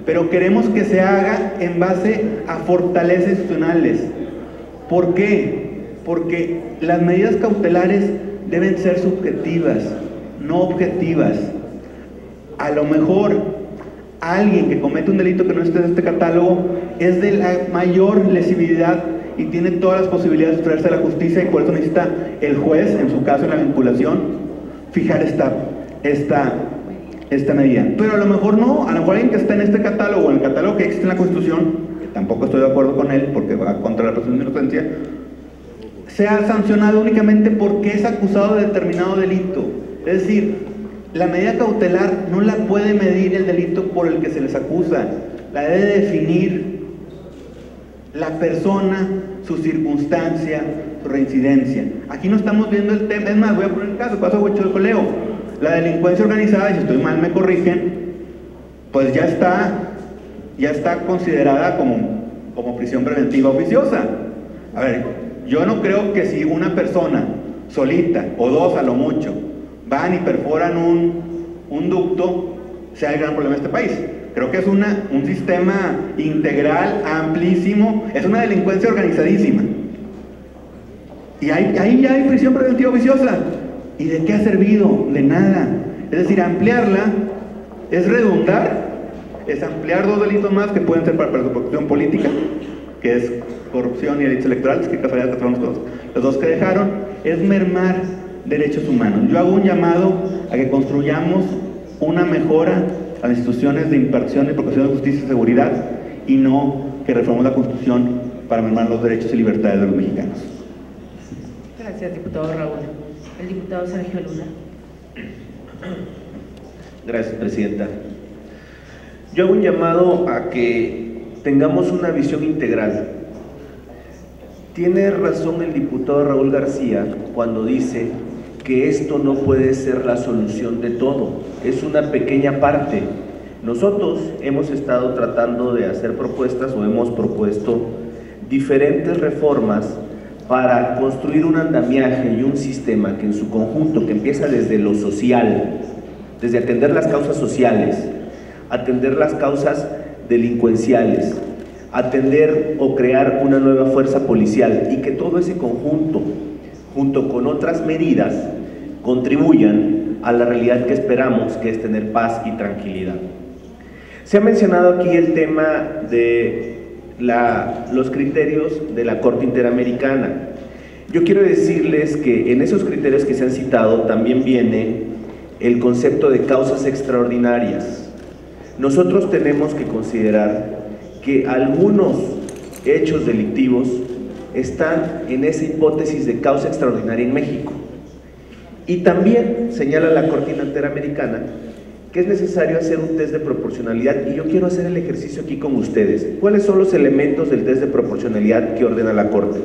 pero queremos que se haga en base a fortalezas institucionales. ¿Por qué? Porque las medidas cautelares deben ser subjetivas, no objetivas. A lo mejor alguien que comete un delito que no esté en este catálogo es de la mayor lesividad y tiene todas las posibilidades de traerse a la justicia, y por eso necesita el juez, en su caso en la vinculación, fijar esta medida. Pero a lo mejor no, a lo mejor alguien que está en este catálogo, en el catálogo que existe en la Constitución, que tampoco estoy de acuerdo con él porque va contra la presunción de inocencia, sea sancionado únicamente porque es acusado de determinado delito. Es decir, la medida cautelar no la puede medir el delito por el que se les acusa, la debe definir la persona, su circunstancia, su reincidencia. Aquí no estamos viendo el tema. Es más, voy a poner el caso de Huechocoleo. La delincuencia organizada, y si estoy mal me corrigen, pues ya está considerada como prisión preventiva oficiosa. A ver, yo no creo que si una persona solita, o dos a lo mucho, van y perforan un ducto, sea el gran problema de este país. Creo que es un sistema integral, amplísimo, es una delincuencia organizadísima. Y ahí ya hay prisión preventiva oficiosa. ¿Y de qué ha servido? De nada. Es decir, ampliarla es redundar, es ampliar 2 delitos más que pueden ser para persecución política, que es corrupción y delitos electorales, que casualidad que los 2 que dejaron, es mermar derechos humanos. Yo hago un llamado a que construyamos una mejora a las instituciones de impartición y procuración de justicia y seguridad, y no que reformemos la Constitución para mermar los derechos y libertades de los mexicanos. Gracias, diputado Raúl. El diputado Sergio Luna. Gracias, presidenta. Yo hago un llamado a que tengamos una visión integral. Tiene razón el diputado Raúl García cuando dice que esto no puede ser la solución de todo, es una pequeña parte. Nosotros hemos estado tratando de hacer propuestas o hemos propuesto diferentes reformas para construir un andamiaje y un sistema que en su conjunto, que empieza desde lo social, desde atender las causas sociales, atender las causas delincuenciales, atender o crear una nueva fuerza policial, y que todo ese conjunto, junto con otras medidas, contribuyan a la realidad que esperamos, que es tener paz y tranquilidad. Se ha mencionado aquí el tema de los criterios de la Corte Interamericana. Yo quiero decirles que en esos criterios que se han citado también viene el concepto de causas extraordinarias. Nosotros tenemos que considerar que algunos hechos delictivos están en esa hipótesis de causa extraordinaria en México. Y también señala la Corte Interamericana que es necesario hacer un test de proporcionalidad, y yo quiero hacer el ejercicio aquí con ustedes. ¿Cuáles son los elementos del test de proporcionalidad que ordena la Corte?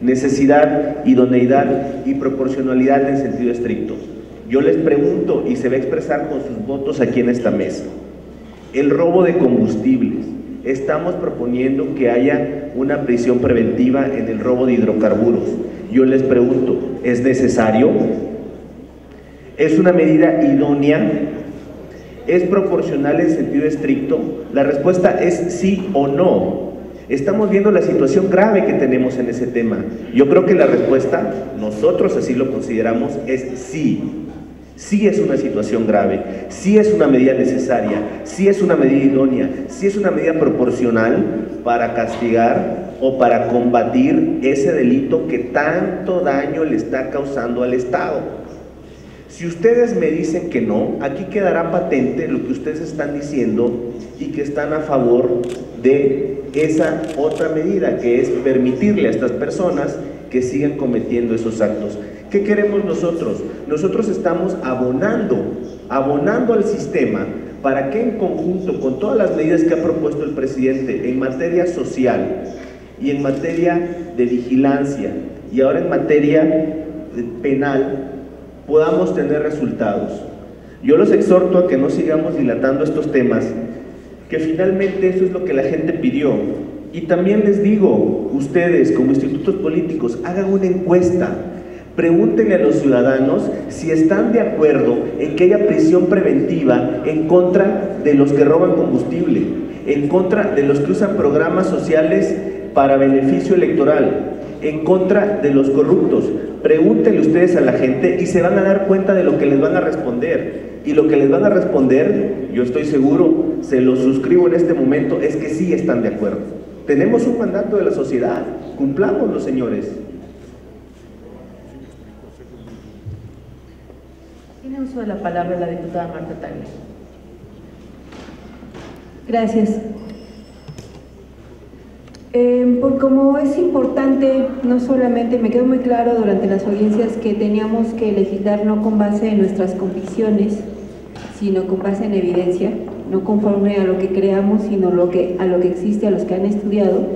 Necesidad, idoneidad y proporcionalidad en sentido estricto. Yo les pregunto, y se va a expresar con sus votos aquí en esta mesa, el robo de combustibles. Estamos proponiendo que haya una prisión preventiva en el robo de hidrocarburos. Yo les pregunto, ¿es necesario? ¿Es una medida idónea? ¿Es proporcional en sentido estricto? La respuesta es sí o no. Estamos viendo la situación grave que tenemos en ese tema. Yo creo que la respuesta, nosotros así lo consideramos, es sí. Sí es una situación grave, sí es una medida necesaria, sí es una medida idónea, sí es una medida proporcional para castigar o para combatir ese delito que tanto daño le está causando al Estado. Si ustedes me dicen que no, aquí quedará patente lo que ustedes están diciendo y que están a favor de esa otra medida, que es permitirle a estas personas que sigan cometiendo esos actos. ¿Qué queremos nosotros? Nosotros estamos abonando al sistema para que en conjunto con todas las medidas que ha propuesto el presidente en materia social y en materia de vigilancia y ahora en materia penal, podamos tener resultados. Yo los exhorto a que no sigamos dilatando estos temas, que finalmente eso es lo que la gente pidió. Y también les digo, ustedes como institutos políticos, hagan una encuesta, pregúntenle a los ciudadanos si están de acuerdo en que haya prisión preventiva en contra de los que roban combustible, en contra de los que usan programas sociales para beneficio electoral, en contra de los corruptos. Pregúntenle ustedes a la gente y se van a dar cuenta de lo que les van a responder. Y lo que les van a responder, yo estoy seguro, se lo suscribo en este momento, es que sí están de acuerdo. Tenemos un mandato de la sociedad, cumplámoslo, señores. Tiene uso de la palabra la diputada Marta Tagle. Gracias. Por como es importante, no solamente me quedó muy claro durante las audiencias que teníamos que legislar no con base en nuestras convicciones, sino con base en evidencia, no conforme a lo que creamos, sino a lo que existe, a los que han estudiado.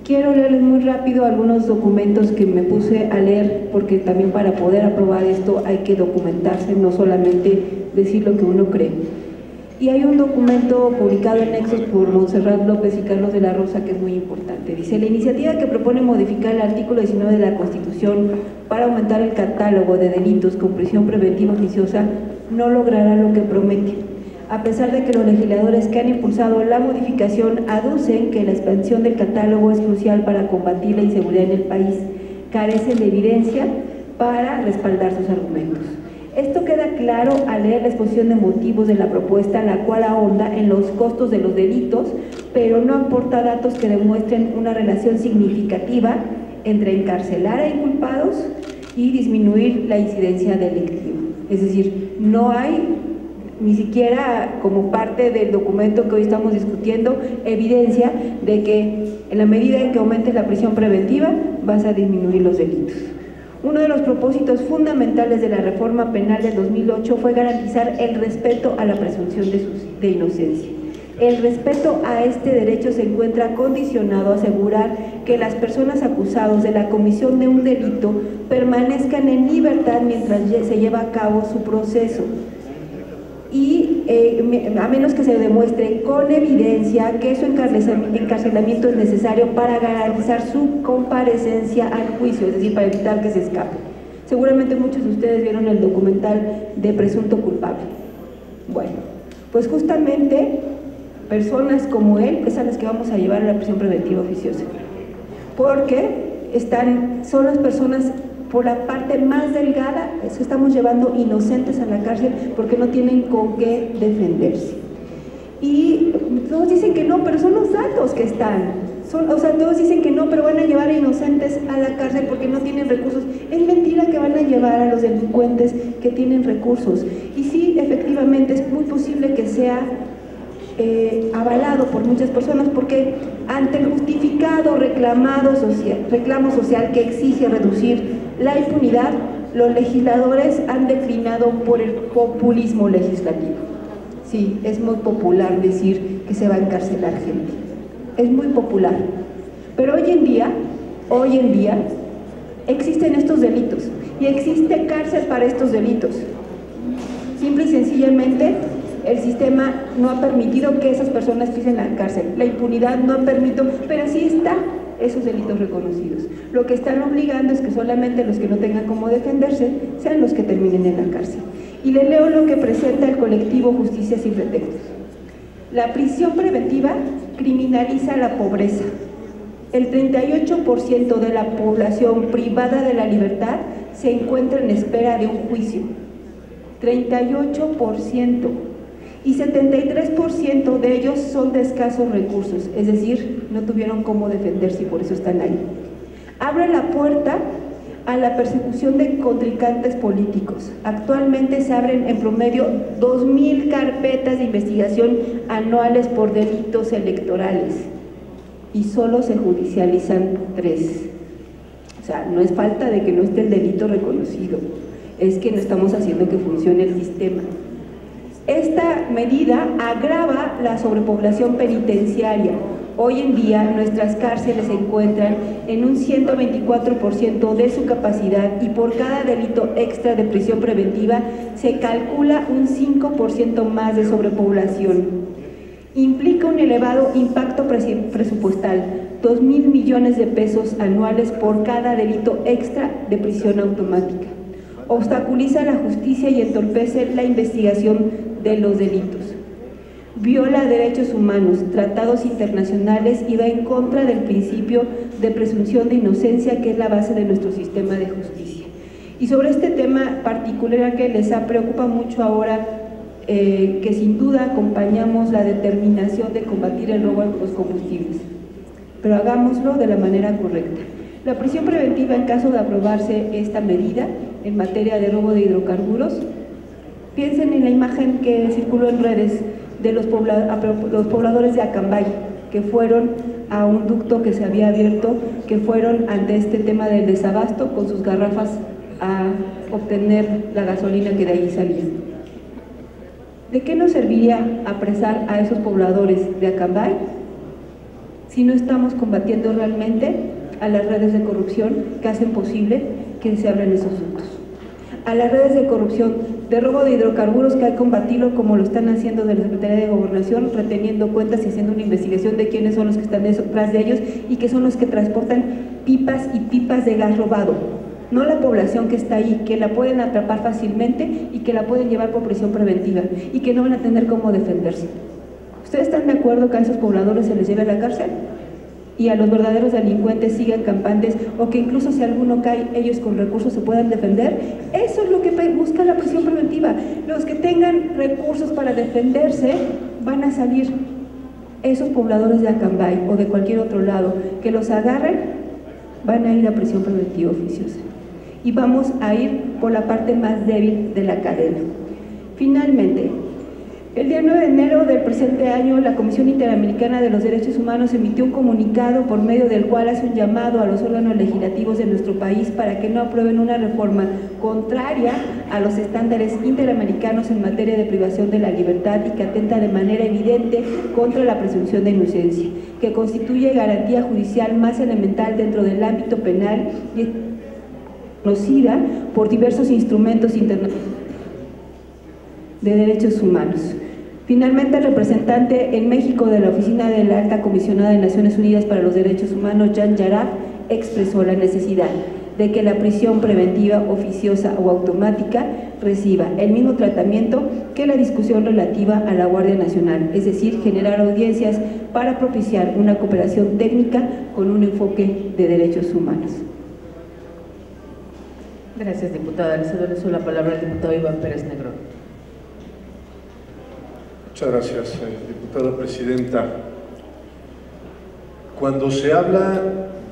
Quiero leerles muy rápido algunos documentos que me puse a leer, porque también para poder aprobar esto hay que documentarse, no solamente decir lo que uno cree. Y hay un documento publicado en Nexos por Montserrat López y Carlos de la Rosa que es muy importante. Dice: la iniciativa que propone modificar el artículo 19 de la Constitución para aumentar el catálogo de delitos con prisión preventiva oficiosa no logrará lo que promete. A pesar de que los legisladores que han impulsado la modificación aducen que la expansión del catálogo es crucial para combatir la inseguridad en el país, carecen de evidencia para respaldar sus argumentos. Esto queda claro al leer la exposición de motivos de la propuesta, la cual ahonda en los costos de los delitos, pero no aporta datos que demuestren una relación significativa entre encarcelar a inculpados y disminuir la incidencia delictiva. Es decir, no hay ni siquiera como parte del documento que hoy estamos discutiendo evidencia de que en la medida en que aumentes la prisión preventiva vas a disminuir los delitos. Uno de los propósitos fundamentales de la reforma penal del 2008 fue garantizar el respeto a la presunción de inocencia. El respeto a este derecho se encuentra condicionado a asegurar que las personas acusadas de la comisión de un delito permanezcan en libertad mientras se lleva a cabo su proceso. Y a menos que se demuestre con evidencia que su encarcelamiento es necesario para garantizar su comparecencia al juicio, es decir, para evitar que se escape. Seguramente muchos de ustedes vieron el documental de Presunto Culpable. Bueno, pues justamente personas como él es a las que vamos a llevar a la prisión preventiva oficiosa, porque son las personas por la parte más delgada, estamos llevando inocentes a la cárcel porque no tienen con qué defenderse. Y todos dicen que no, pero son los datos que están. Todos dicen que no, pero van a llevar a inocentes a la cárcel porque no tienen recursos. Es mentira que van a llevar a los delincuentes que tienen recursos. Y sí, efectivamente, es muy posible que sea avalado por muchas personas, porque ante el justificado reclamo social que exige reducir la impunidad, los legisladores han declinado por el populismo legislativo. Sí, es muy popular decir que se va a encarcelar gente, es muy popular, pero hoy en día existen estos delitos y existe cárcel para estos delitos. Simple y sencillamente el sistema no ha permitido que esas personas pisen la cárcel, la impunidad no ha permitido, pero sí está esos delitos reconocidos. Lo que están obligando es que solamente los que no tengan cómo defenderse sean los que terminen en la cárcel. Y le leo lo que presenta el colectivo Justicia Sin Pretextos. La prisión preventiva criminaliza la pobreza. El 38% de la población privada de la libertad se encuentra en espera de un juicio. 38%. Y 73% de ellos son de escasos recursos, es decir, no tuvieron cómo defenderse y por eso están ahí. Abre la puerta a la persecución de contrincantes políticos. Actualmente se abren en promedio 2,000 carpetas de investigación anuales por delitos electorales y solo se judicializan 3. O sea, no es falta de que no esté el delito reconocido, es que no estamos haciendo que funcione el sistema. Esta medida agrava la sobrepoblación penitenciaria. Hoy en día nuestras cárceles se encuentran en un 124% de su capacidad y por cada delito extra de prisión preventiva se calcula un 5% más de sobrepoblación. Implica un elevado impacto presupuestal, 2,000 millones de pesos anuales por cada delito extra de prisión automática. Obstaculiza la justicia y entorpece la investigación de los delitos. Viola derechos humanos, tratados internacionales y va en contra del principio de presunción de inocencia, que es la base de nuestro sistema de justicia. Y sobre este tema particular que les preocupa mucho ahora, que sin duda acompañamos la determinación de combatir el robo a los combustibles, pero hagámoslo de la manera correcta. La prisión preventiva, en caso de aprobarse esta medida en materia de robo de hidrocarburos, piensen en la imagen que circuló en redes de los pobladores de Acambay, que fueron a un ducto que se había abierto, que fueron ante este tema del desabasto con sus garrafas a obtener la gasolina que de ahí salía. ¿De qué nos serviría apresar a esos pobladores de Acambay si no estamos combatiendo realmente a las redes de corrupción que hacen posible que se abran esos ductos? A las redes de corrupción, de robo de hidrocarburos, que hay que combatirlo como lo están haciendo de la Secretaría de Gobernación, reteniendo cuentas y haciendo una investigación de quiénes son los que están detrás de ellos y que son los que transportan pipas y pipas de gas robado. No la población que está ahí, que la pueden atrapar fácilmente y que la pueden llevar por prisión preventiva y que no van a tener cómo defenderse. ¿Ustedes están de acuerdo que a esos pobladores se les lleve a la cárcel? y a los verdaderos delincuentes sigan campantes, o que incluso si alguno cae, ellos con recursos se puedan defender. Eso es lo que busca la prisión preventiva. Los que tengan recursos para defenderse van a salir. Esos pobladores de Acambay o de cualquier otro lado que los agarren van a ir a prisión preventiva oficiosa, y vamos a ir por la parte más débil de la cadena. Finalmente, el día 9 de enero del presente año, la Comisión Interamericana de los Derechos Humanos emitió un comunicado por medio del cual hace un llamado a los órganos legislativos de nuestro país para que no aprueben una reforma contraria a los estándares interamericanos en materia de privación de la libertad y que atenta de manera evidente contra la presunción de inocencia, que constituye garantía judicial más elemental dentro del ámbito penal y conocida por diversos instrumentos internacionales de derechos humanos. Finalmente, el representante en México de la Oficina de la Alta Comisionada de Naciones Unidas para los Derechos Humanos, Jan Yarab, expresó la necesidad de que la prisión preventiva oficiosa o automática reciba el mismo tratamiento que la discusión relativa a la Guardia Nacional, es decir, generar audiencias para propiciar una cooperación técnica con un enfoque de derechos humanos. Gracias, diputada. Le cedo la palabra al diputado Iván Pérez Negrón. Muchas gracias, diputada presidenta. Cuando se habla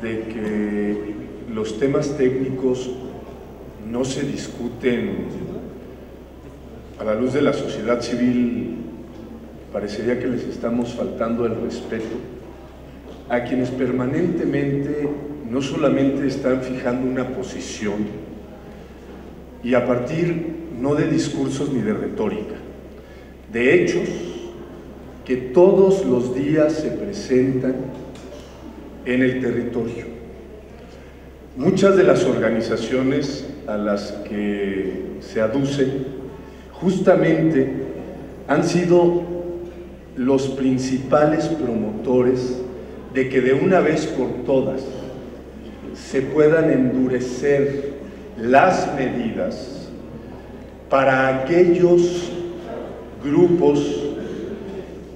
de que los temas técnicos no se discuten a la luz de la sociedad civil, parecería que les estamos faltando el respeto a quienes permanentemente no solamente están fijando una posición y a partir no de discursos ni de retórica, de hechos que todos los días se presentan en el territorio. Muchas de las organizaciones a las que se aducen justamente han sido los principales promotores de que de una vez por todas se puedan endurecer las medidas para aquellos grupos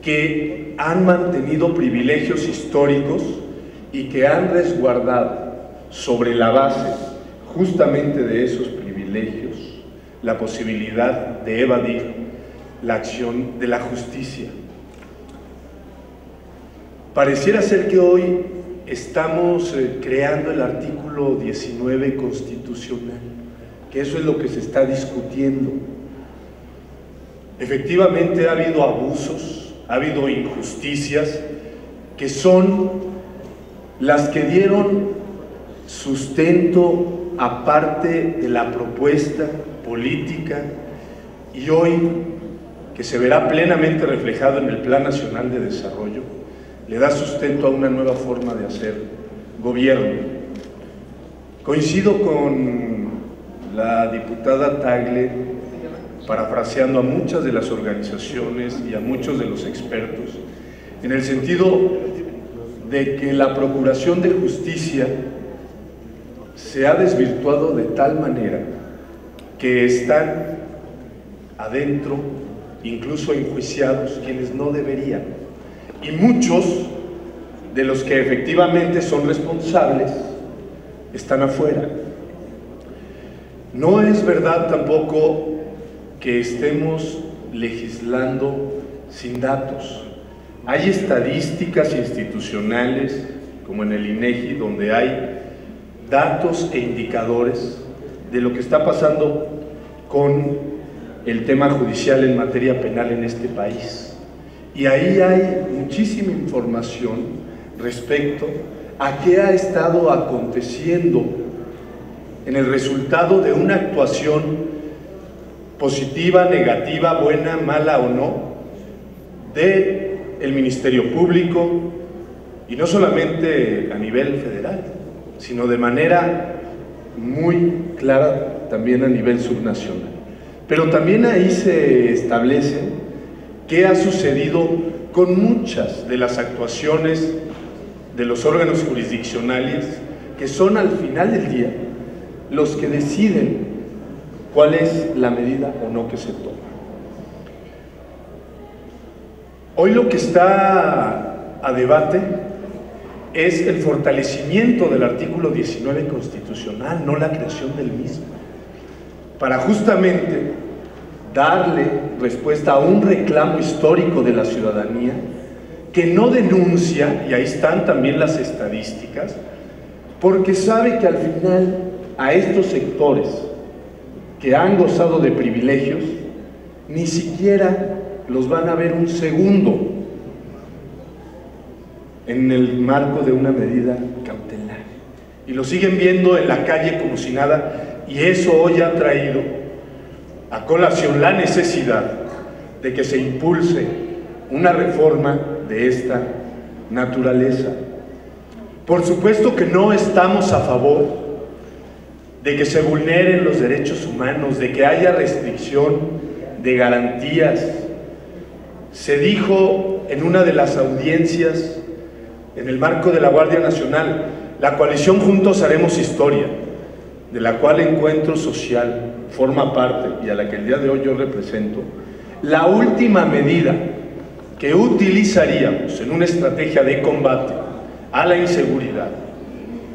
que han mantenido privilegios históricos y que han resguardado sobre la base justamente de esos privilegios la posibilidad de evadir la acción de la justicia. Pareciera ser que hoy estamos creando el artículo 19 constitucional, que eso es lo que se está discutiendo. Efectivamente ha habido abusos, ha habido injusticias que son las que dieron sustento a parte de la propuesta política y hoy que se verá plenamente reflejado en el Plan Nacional de Desarrollo, le da sustento a una nueva forma de hacer gobierno. Coincido con la diputada Tagle, parafraseando a muchas de las organizaciones y a muchos de los expertos, en el sentido de que la Procuración de Justicia se ha desvirtuado de tal manera que están adentro, incluso enjuiciados, quienes no deberían. Y muchos de los que efectivamente son responsables están afuera. No es verdad tampoco que estemos legislando sin datos. Hay estadísticas institucionales, como en el INEGI, donde hay datos e indicadores de lo que está pasando con el tema judicial en materia penal en este país. Y ahí hay muchísima información respecto a qué ha estado aconteciendo en el resultado de una actuación positiva, negativa, buena, mala o no, del Ministerio Público, y no solamente a nivel federal, sino de manera muy clara también a nivel subnacional. Pero también ahí se establece qué ha sucedido con muchas de las actuaciones de los órganos jurisdiccionales, que son al final del día los que deciden cuál es la medida o no que se toma. Hoy lo que está a debate es el fortalecimiento del artículo 19 constitucional, no la creación del mismo, para justamente darle respuesta a un reclamo histórico de la ciudadanía que no denuncia, y ahí están también las estadísticas, porque sabe que al final a estos sectores que han gozado de privilegios, ni siquiera los van a ver un segundo en el marco de una medida cautelar, y lo siguen viendo en la calle como si nada, y eso hoy ha traído a colación la necesidad de que se impulse una reforma de esta naturaleza. Por supuesto que no estamos a favor de que se vulneren los derechos humanos, de que haya restricción de garantías. Se dijo en una de las audiencias en el marco de la Guardia Nacional, la coalición Juntos Haremos Historia, de la cual Encuentro Social forma parte y a la que el día de hoy yo represento, la última medida que utilizaríamos en una estrategia de combate a la inseguridad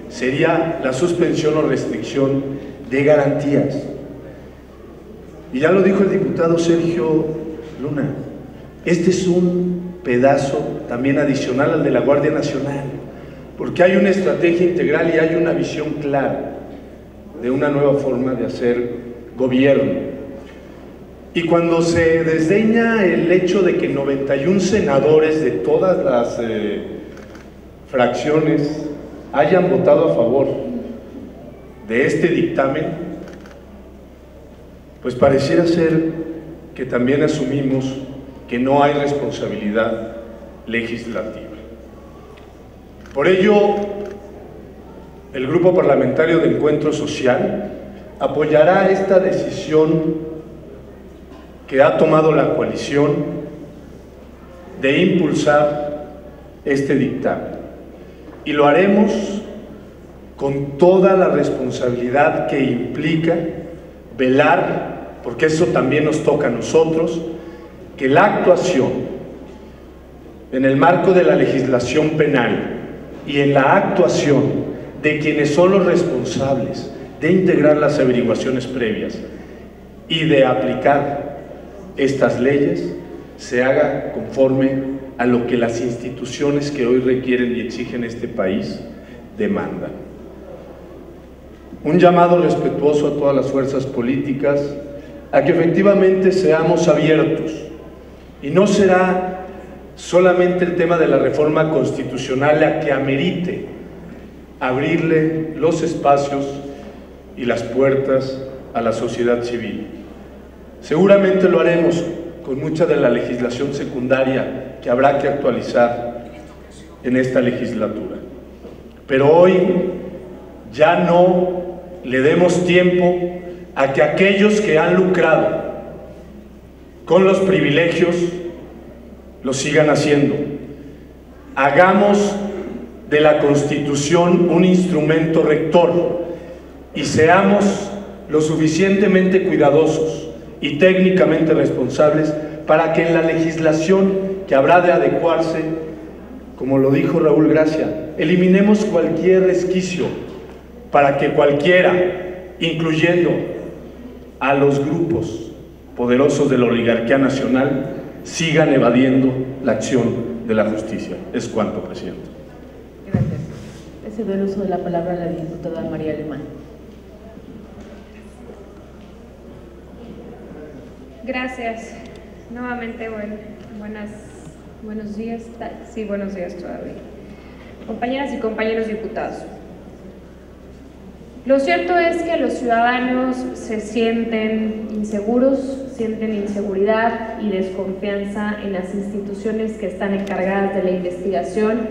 sería la suspensión o restricción de garantías. Y ya lo dijo el diputado Sergio Luna, este es un pedazo también adicional al de la Guardia Nacional, porque hay una estrategia integral y hay una visión clara de una nueva forma de hacer gobierno. Y cuando se desdeña el hecho de que 91 senadores de todas las fracciones hayan votado a favor de este dictamen, pues pareciera ser que también asumimos que no hay responsabilidad legislativa. Por ello, el Grupo Parlamentario de Encuentro Social apoyará esta decisión que ha tomado la coalición de impulsar este dictamen. Y lo haremos con toda la responsabilidad que implica velar, porque eso también nos toca a nosotros, que la actuación en el marco de la legislación penal y en la actuación de quienes son los responsables de integrar las averiguaciones previas y de aplicar estas leyes se haga conforme a lo que las instituciones que hoy requieren y exigen este país demandan. Un llamado respetuoso a todas las fuerzas políticas a que efectivamente seamos abiertos, y no será solamente el tema de la reforma constitucional la que amerite abrirle los espacios y las puertas a la sociedad civil. Seguramente lo haremos con mucha de la legislación secundaria que habrá que actualizar en esta legislatura. Pero hoy ya no le demos tiempo a que aquellos que han lucrado con los privilegios lo sigan haciendo. Hagamos de la Constitución un instrumento rector y seamos lo suficientemente cuidadosos y técnicamente responsables para que en la legislación que habrá de adecuarse, como lo dijo Raúl Gracia, eliminemos cualquier resquicio para que cualquiera, incluyendo a los grupos poderosos de la oligarquía nacional, sigan evadiendo la acción de la justicia. Es cuanto, presidente. Gracias. Le cedo el uso de la palabra a la diputada María Alemán. Gracias. Nuevamente, buenos días. Sí, buenos días todavía. Compañeras y compañeros diputados. Lo cierto es que los ciudadanos se sienten inseguros, sienten inseguridad y desconfianza en las instituciones que están encargadas de la investigación,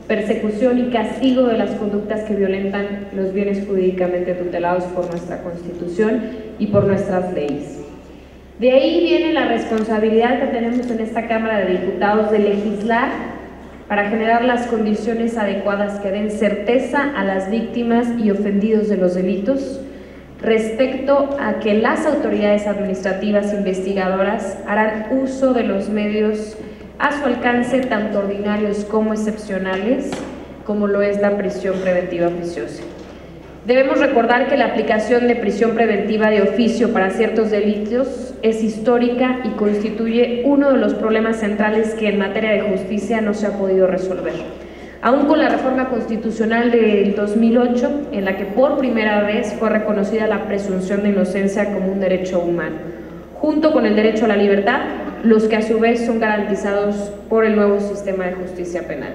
persecución y castigo de las conductas que violentan los bienes jurídicamente tutelados por nuestra Constitución y por nuestras leyes. De ahí viene la responsabilidad que tenemos en esta Cámara de Diputados de legislar para generar las condiciones adecuadas que den certeza a las víctimas y ofendidos de los delitos respecto a que las autoridades administrativas investigadoras harán uso de los medios a su alcance, tanto ordinarios como excepcionales, como lo es la prisión preventiva oficiosa. Debemos recordar que la aplicación de prisión preventiva de oficio para ciertos delitos es histórica y constituye uno de los problemas centrales que en materia de justicia no se ha podido resolver. Aún con la reforma constitucional del 2008, en la que por primera vez fue reconocida la presunción de inocencia como un derecho humano, junto con el derecho a la libertad, los que a su vez son garantizados por el nuevo sistema de justicia penal.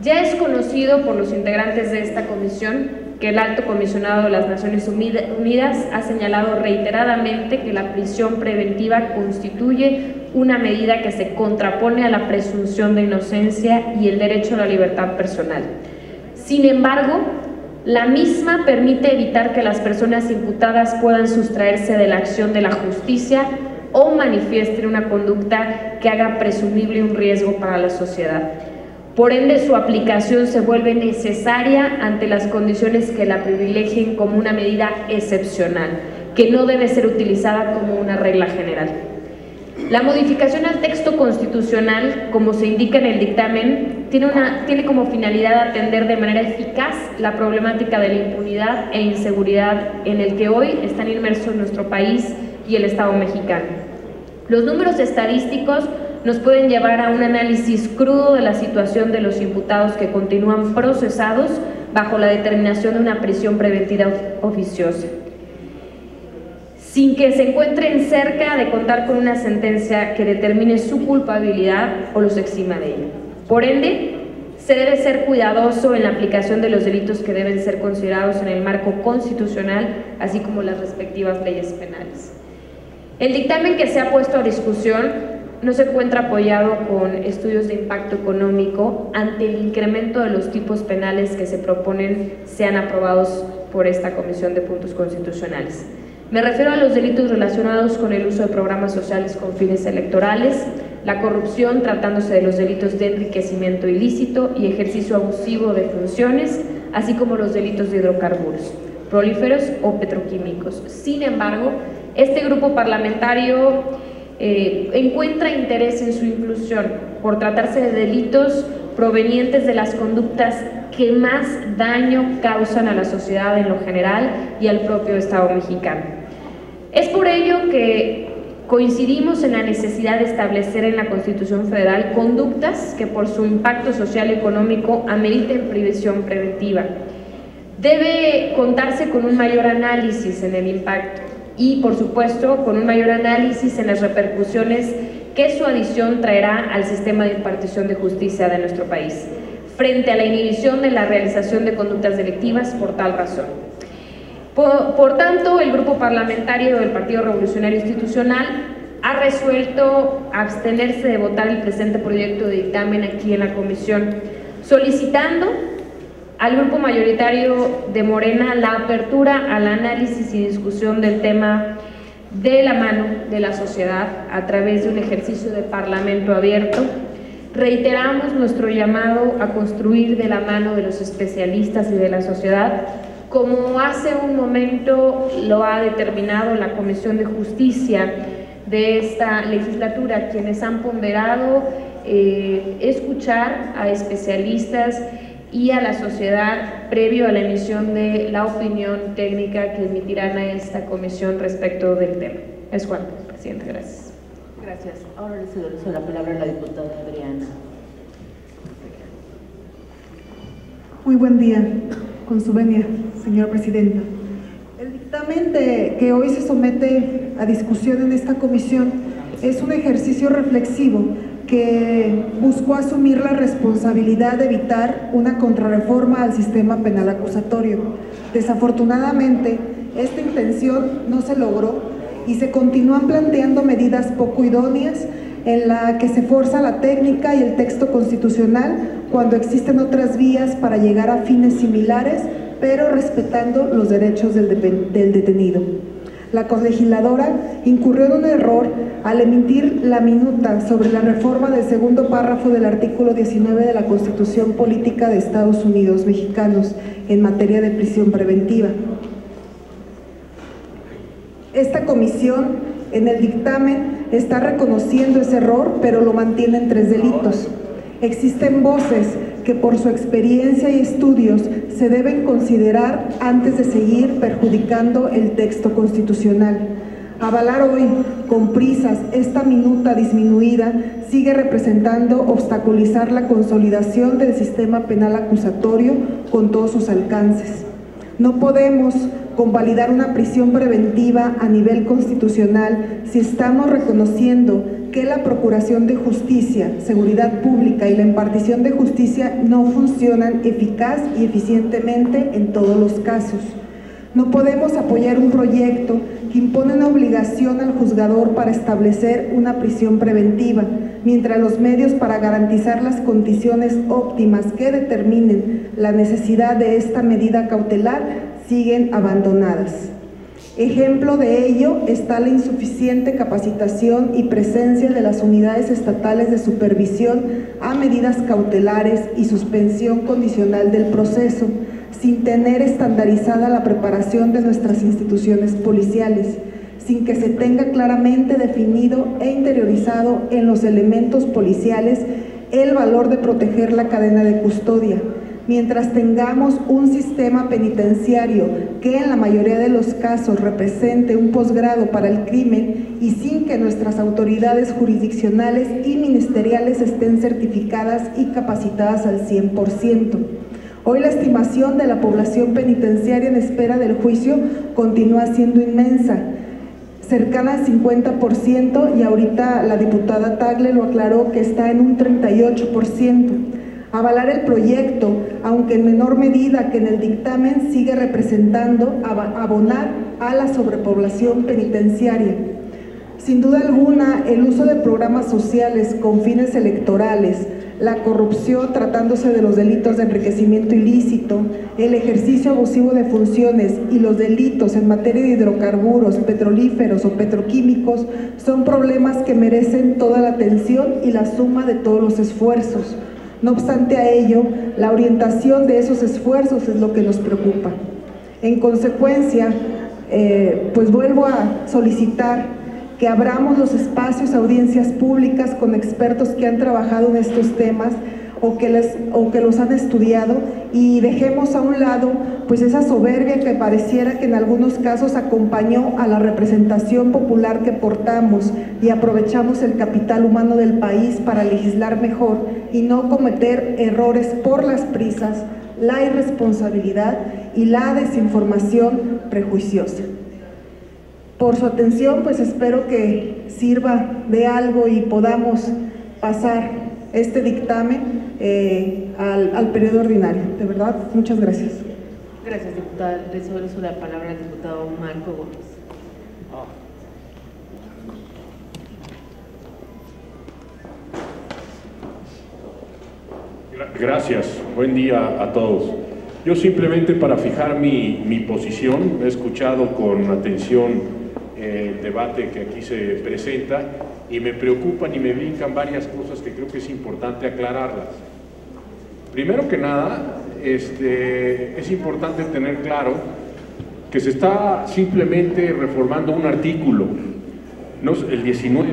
Ya es conocido por los integrantes de esta comisión que el Alto Comisionado de las Naciones Unidas ha señalado reiteradamente que la prisión preventiva constituye una medida que se contrapone a la presunción de inocencia y el derecho a la libertad personal. Sin embargo, la misma permite evitar que las personas imputadas puedan sustraerse de la acción de la justicia o manifiesten una conducta que haga presumible un riesgo para la sociedad. Por ende, su aplicación se vuelve necesaria ante las condiciones que la privilegien como una medida excepcional, que no debe ser utilizada como una regla general. La modificación al texto constitucional, como se indica en el dictamen, tiene como finalidad atender de manera eficaz la problemática de la impunidad e inseguridad en el que hoy están inmersos nuestro país y el Estado mexicano. Los números estadísticos nos pueden llevar a un análisis crudo de la situación de los imputados que continúan procesados bajo la determinación de una prisión preventiva oficiosa, sin que se encuentren cerca de contar con una sentencia que determine su culpabilidad o los exima de ella. Por ende, se debe ser cuidadoso en la aplicación de los delitos que deben ser considerados en el marco constitucional, así como las respectivas leyes penales. El dictamen que se ha puesto a discusión no se encuentra apoyado con estudios de impacto económico ante el incremento de los tipos penales que se proponen sean aprobados por esta Comisión de Puntos Constitucionales. Me refiero a los delitos relacionados con el uso de programas sociales con fines electorales, la corrupción tratándose de los delitos de enriquecimiento ilícito y ejercicio abusivo de funciones, así como los delitos de hidrocarburos, prolíferos o petroquímicos. Sin embargo, este grupo parlamentario encuentra interés en su inclusión por tratarse de delitos provenientes de las conductas que más daño causan a la sociedad en lo general y al propio Estado mexicano. Es por ello que coincidimos en la necesidad de establecer en la Constitución Federal conductas que por su impacto social y económico ameriten prisión preventiva. Debe contarse con un mayor análisis en el impacto y, por supuesto, con un mayor análisis en las repercusiones que su adición traerá al sistema de impartición de justicia de nuestro país, frente a la inhibición de la realización de conductas delictivas por tal razón. Por tanto, el Grupo Parlamentario del Partido Revolucionario Institucional ha resuelto abstenerse de votar el presente proyecto de dictamen aquí en la comisión, solicitando al grupo mayoritario de Morena la apertura al análisis y discusión del tema de la mano de la sociedad a través de un ejercicio de parlamento abierto. Reiteramos nuestro llamado a construir de la mano de los especialistas y de la sociedad, como hace un momento lo ha determinado la Comisión de Justicia de esta legislatura, quienes han ponderado escuchar a especialistas y a la sociedad previo a la emisión de la opinión técnica que emitirán a esta comisión respecto del tema. Es cuanto, presidente. Gracias. Gracias. Ahora le cedo la palabra a la diputada Adriana. Muy buen día, con su venia, señora presidenta. El dictamen que hoy se somete a discusión en esta comisión es un ejercicio reflexivo que buscó asumir la responsabilidad de evitar una contrarreforma al sistema penal acusatorio. Desafortunadamente, esta intención no se logró y se continúan planteando medidas poco idóneas en la que se forza la técnica y el texto constitucional cuando existen otras vías para llegar a fines similares, pero respetando los derechos del detenido. La colegisladora incurrió en un error al emitir la minuta sobre la reforma del segundo párrafo del artículo 19 de la Constitución Política de Estados Unidos Mexicanos en materia de prisión preventiva. Esta comisión en el dictamen está reconociendo ese error, pero lo mantiene en 3 delitos. Existen voces que por su experiencia y estudios se deben considerar antes de seguir perjudicando el texto constitucional. Avalar hoy, con prisas, esta minuta disminuida sigue representando obstaculizar la consolidación del sistema penal acusatorio con todos sus alcances. No podemos convalidar una prisión preventiva a nivel constitucional si estamos reconociendo que la Procuración de Justicia, Seguridad Pública y la impartición de justicia no funcionan eficaz y eficientemente en todos los casos. No podemos apoyar un proyecto que impone una obligación al juzgador para establecer una prisión preventiva, mientras los medios para garantizar las condiciones óptimas que determinen la necesidad de esta medida cautelar siguen abandonadas. Ejemplo de ello está la insuficiente capacitación y presencia de las unidades estatales de supervisión a medidas cautelares y suspensión condicional del proceso, sin tener estandarizada la preparación de nuestras instituciones policiales, sin que se tenga claramente definido e interiorizado en los elementos policiales el valor de proteger la cadena de custodia. Mientras tengamos un sistema penitenciario que en la mayoría de los casos represente un posgrado para el crimen y sin que nuestras autoridades jurisdiccionales y ministeriales estén certificadas y capacitadas al 100%. Hoy la estimación de la población penitenciaria en espera del juicio continúa siendo inmensa, cercana al 50%, y ahorita la diputada Tagle lo aclaró que está en un 38%. Avalar el proyecto, aunque en menor medida que en el dictamen, sigue representando abonar a la sobrepoblación penitenciaria. Sin duda alguna, el uso de programas sociales con fines electorales, la corrupción tratándose de los delitos de enriquecimiento ilícito, el ejercicio abusivo de funciones y los delitos en materia de hidrocarburos, petrolíferos o petroquímicos son problemas que merecen toda la atención y la suma de todos los esfuerzos. No obstante a ello, la orientación de esos esfuerzos es lo que nos preocupa. En consecuencia, pues vuelvo a solicitar que abramos los espacios, audiencias públicas con expertos que han trabajado en estos temas o que los han estudiado, y dejemos a un lado pues esa soberbia que pareciera que en algunos casos acompañó a la representación popular que portamos, y aprovechamos el capital humano del país para legislar mejor y no cometer errores por las prisas, la irresponsabilidad y la desinformación prejuiciosa. Por su atención, pues espero que sirva de algo y podamos pasar este dictamen al periodo ordinario. De verdad, muchas gracias. Gracias, diputada. Le cedo la palabra al diputado Marco Gómez. Gracias, buen día a todos. Yo simplemente, para fijar mi posición, he escuchado con atención el debate que aquí se presenta y me preocupan y me brincan varias cosas que creo que es importante aclararlas. Primero que nada, es importante tener claro que se está simplemente reformando un artículo, no, el 19,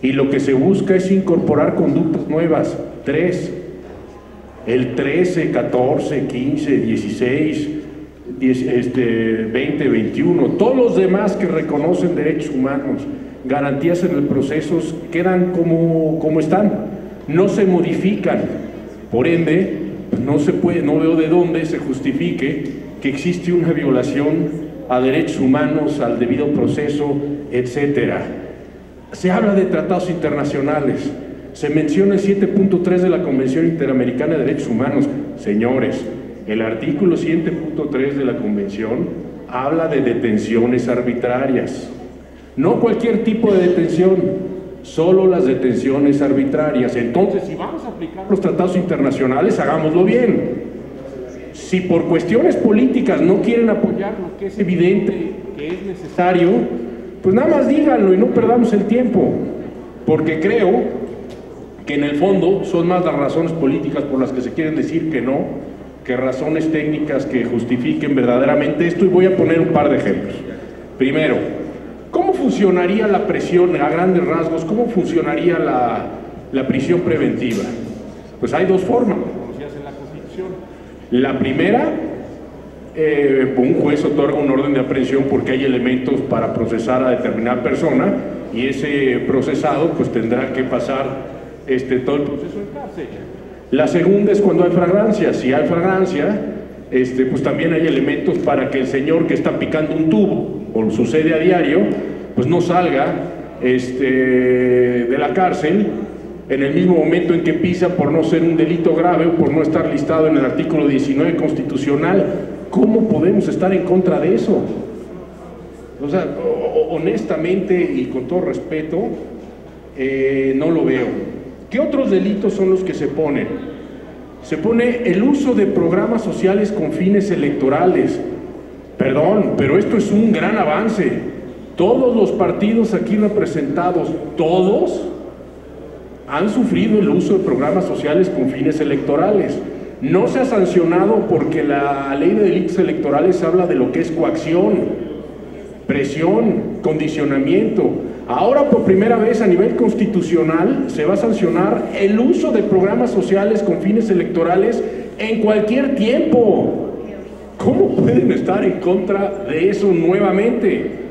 y lo que se busca es incorporar conductas nuevas, 3, el 13, 14, 15, 16, 20, 21, todos los demás que reconocen derechos humanos, garantías en el proceso, quedan como están, no se modifican. Por ende, no veo de dónde se justifique que existe una violación a derechos humanos, al debido proceso, etcétera. Se habla de tratados internacionales, se menciona el 7.3 de la Convención Interamericana de Derechos Humanos. Señores, el artículo 7.3 de la Convención habla de detenciones arbitrarias. No cualquier tipo de detención, solo las detenciones arbitrarias. Entonces, si vamos a aplicar los tratados internacionales, hagámoslo bien. Si por cuestiones políticas no quieren apoyar lo que es evidente que es necesario, pues nada más díganlo y no perdamos el tiempo, porque creo que en el fondo son más las razones políticas por las que se quieren decir que no, que razones técnicas que justifiquen verdaderamente esto, y voy a poner un par de ejemplos. Primero, ¿cómo funcionaría la prisión a grandes rasgos? ¿Cómo funcionaría la prisión preventiva? Pues hay dos formas, La primera, un juez otorga un orden de aprehensión porque hay elementos para procesar a determinada persona y ese procesado pues tendrá que pasar todo el proceso en cárcel. La segunda es cuando hay flagrancia. Si hay flagrancia, pues también hay elementos para que el señor que está picando un tubo, o sucede a diario, pues no salga de la cárcel en el mismo momento en que pisa, por no ser un delito grave o por no estar listado en el artículo 19 constitucional. ¿Cómo podemos estar en contra de eso? O sea, honestamente y con todo respeto, no lo veo. ¿Qué otros delitos son los que se ponen? Se pone el uso de programas sociales con fines electorales. Perdón, pero esto es un gran avance. Todos los partidos aquí representados, todos, han sufrido el uso de programas sociales con fines electorales. No se ha sancionado porque la ley de delitos electorales habla de lo que es coacción, presión, condicionamiento. Ahora por primera vez a nivel constitucional se va a sancionar el uso de programas sociales con fines electorales en cualquier tiempo. ¿Cómo pueden estar en contra de eso nuevamente?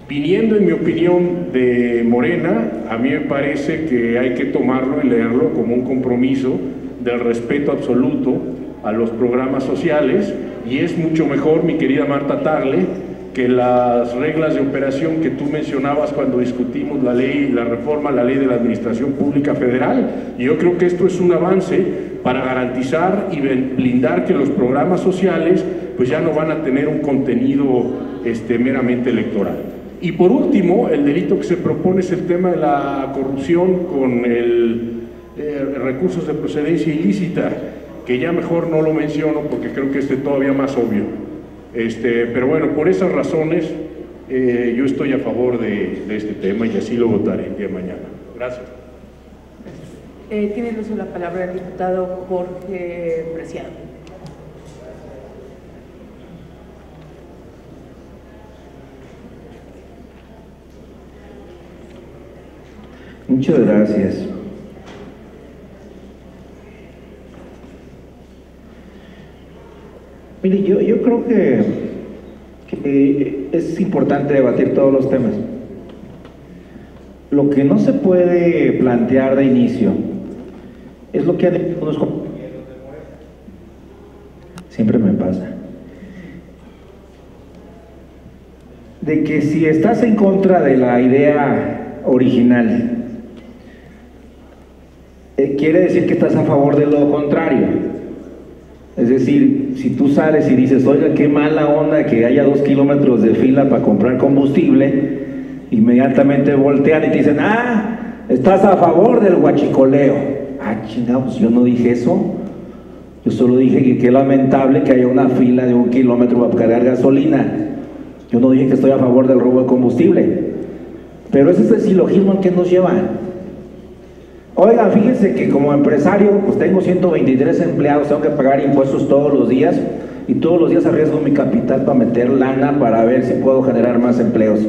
Viniendo, en mi opinión, de Morena, a mí me parece que hay que tomarlo y leerlo como un compromiso del respeto absoluto a los programas sociales, y es mucho mejor, mi querida Marta Tagle, que las reglas de operación que tú mencionabas cuando discutimos la ley, la reforma a la ley de la Administración Pública Federal. Y yo creo que esto es un avance para garantizar y blindar que los programas sociales pues ya no van a tener un contenido meramente electoral. Y por último, el delito que se propone es el tema de la corrupción con recursos de procedencia ilícita, que ya mejor no lo menciono porque creo que es todavía más obvio. Pero bueno, por esas razones yo estoy a favor de este tema y así lo votaré el día de mañana. Gracias. Tiene el uso de la palabra el diputado Jorge Preciado. Muchas gracias. Mire, yo creo que es importante debatir todos los temas. Lo que no se puede plantear de inicio es lo que han dicho unos compañeros de Morena. Siempre me pasa. De que si estás en contra de la idea original, quiere decir que estás a favor de lo contrario. Es decir, si tú sales y dices, oiga, qué mala onda que haya 2 kilómetros de fila para comprar combustible, inmediatamente voltean y te dicen, ah, estás a favor del huachicoleo. Ah, chingados, yo no dije eso. Yo solo dije que qué lamentable que haya una fila de 1 kilómetro para cargar gasolina. Yo no dije que estoy a favor del robo de combustible. Pero ese es el silogismo al que nos lleva. Oigan, fíjense que como empresario, pues tengo 123 empleados, tengo que pagar impuestos todos los días y todos los días arriesgo mi capital para meter lana para ver si puedo generar más empleos.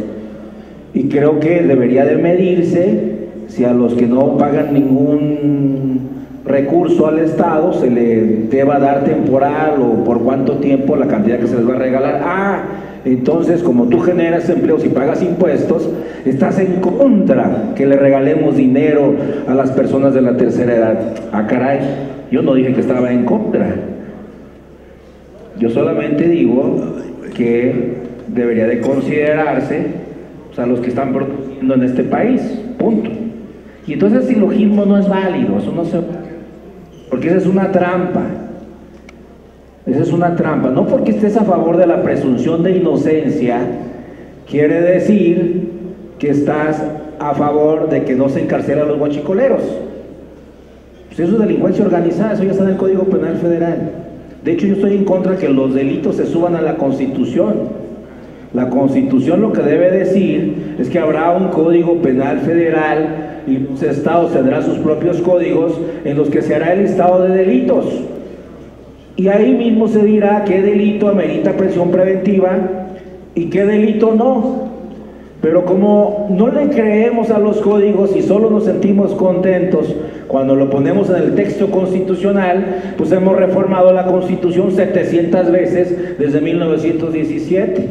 Y creo que debería de medirse si a los que no pagan ningún recurso al Estado se le deba dar temporal o por cuánto tiempo la cantidad que se les va a regalar. Ah, entonces como tú generas empleos y pagas impuestos, estás en contra que le regalemos dinero a las personas de la tercera edad. Ah, caray, yo no dije que estaba en contra. Yo solamente digo que debería de considerarse a los que están produciendo en este país, punto. Y entonces el silogismo no es válido, eso no se... porque esa es una trampa. Esa es una trampa. No porque estés a favor de la presunción de inocencia quiere decir que estás a favor de que no se encarcelen a los guachicoleros. Pues eso es delincuencia organizada, eso ya está en el Código Penal Federal. De hecho, yo estoy en contra de que los delitos se suban a la Constitución. La Constitución lo que debe decir es que habrá un Código Penal Federal y los estados tendrán sus propios códigos en los que se hará el listado de delitos. Y ahí mismo se dirá qué delito amerita prisión preventiva y qué delito no. Pero como no le creemos a los códigos y solo nos sentimos contentos cuando lo ponemos en el texto constitucional, pues hemos reformado la Constitución 700 veces desde 1917.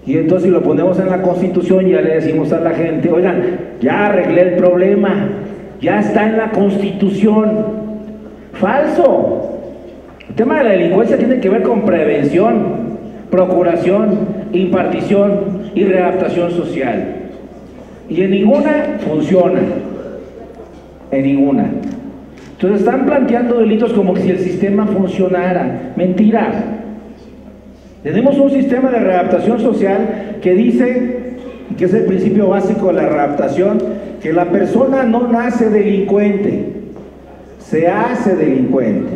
Y entonces si lo ponemos en la Constitución ya le decimos a la gente, oigan, ya arreglé el problema, ya está en la Constitución. Falso. El tema de la delincuencia tiene que ver con prevención, procuración, impartición y readaptación social. Y en ninguna funciona. En ninguna. Entonces están planteando delitos como si el sistema funcionara. Mentira. Tenemos un sistema de readaptación social que dice, que es el principio básico de la readaptación, que la persona no nace delincuente, se hace delincuente.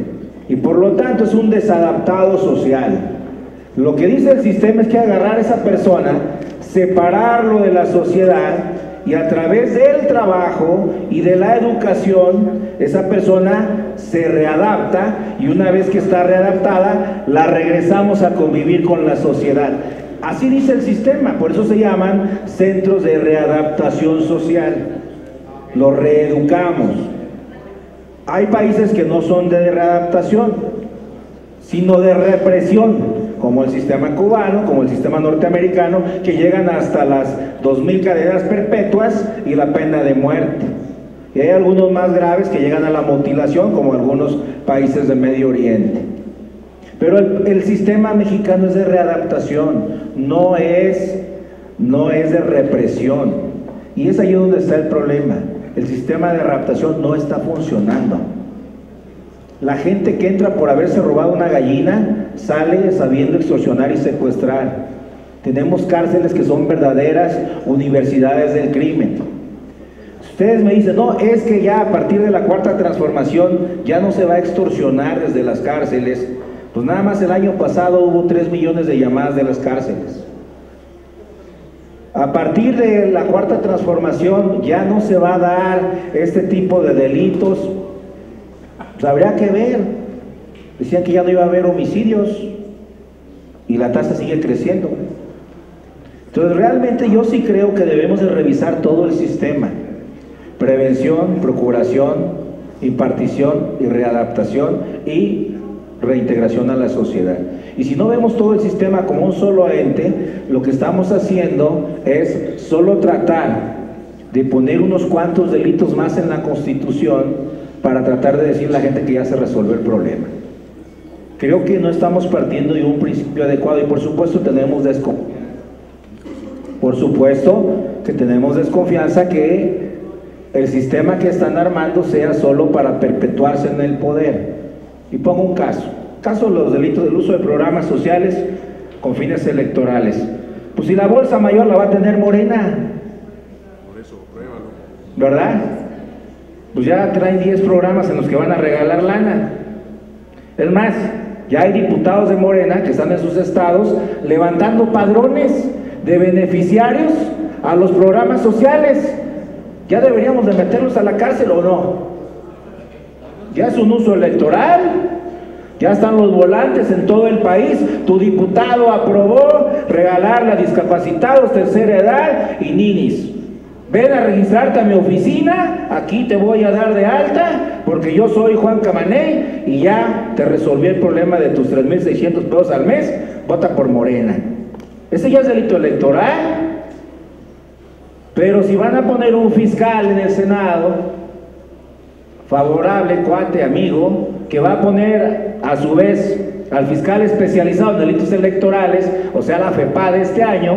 Y por lo tanto es un desadaptado social. Lo que dice el sistema es que agarrar a esa persona, separarlo de la sociedad y a través del trabajo y de la educación, esa persona se readapta y una vez que está readaptada, la regresamos a convivir con la sociedad. Así dice el sistema, por eso se llaman centros de readaptación social. Los reeducamos. Hay países que no son de readaptación, sino de represión, como el sistema cubano, como el sistema norteamericano, que llegan hasta las 2000 cadenas perpetuas y la pena de muerte. Y hay algunos más graves que llegan a la mutilación, como algunos países de Medio Oriente. Pero el sistema mexicano es de readaptación, no es de represión. Y es ahí donde está el problema. El sistema de readaptación no está funcionando. La gente que entra por haberse robado una gallina sale sabiendo extorsionar y secuestrar. Tenemos cárceles que son verdaderas universidades del crimen. Ustedes me dicen, no, es que ya a partir de la cuarta transformación ya no se va a extorsionar desde las cárceles. Pues nada más el año pasado hubo 3 millones de llamadas de las cárceles. A partir de la cuarta transformación ya no se va a dar este tipo de delitos. Pues habría que ver. Decían que ya no iba a haber homicidios y la tasa sigue creciendo. Entonces realmente yo sí creo que debemos de revisar todo el sistema: prevención, procuración, impartición y readaptación y reintegración a la sociedad. Y si no vemos todo el sistema como un solo ente, lo que estamos haciendo es solo tratar de poner unos cuantos delitos más en la Constitución para tratar de decirle a la gente que ya se resolvió el problema. Creo que no estamos partiendo de un principio adecuado y por supuesto tenemos desconfianza. Por supuesto que tenemos desconfianza que el sistema que están armando sea solo para perpetuarse en el poder. Y pongo un caso de los delitos del uso de programas sociales con fines electorales. Pues si la bolsa mayor la va a tener Morena, por eso, pruébalo, ¿verdad? Pues ya traen 10 programas en los que van a regalar lana. Es más, ya hay diputados de Morena que están en sus estados levantando padrones de beneficiarios a los programas sociales. ¿Ya deberíamos de meterlos a la cárcel o no? Ya es un uso electoral, ya están los volantes en todo el país. Tu diputado aprobó regalarle a discapacitados, tercera edad y ninis. Ven a registrarte a mi oficina, aquí te voy a dar de alta, porque yo soy Juan Camaney y ya te resolví el problema de tus 3,600 pesos al mes, vota por Morena. Ese ya es delito electoral. Pero si van a poner un fiscal en el Senado, favorable, cuate, amigo, que va a poner a su vez al fiscal especializado en delitos electorales, o sea la FEPAD de este año,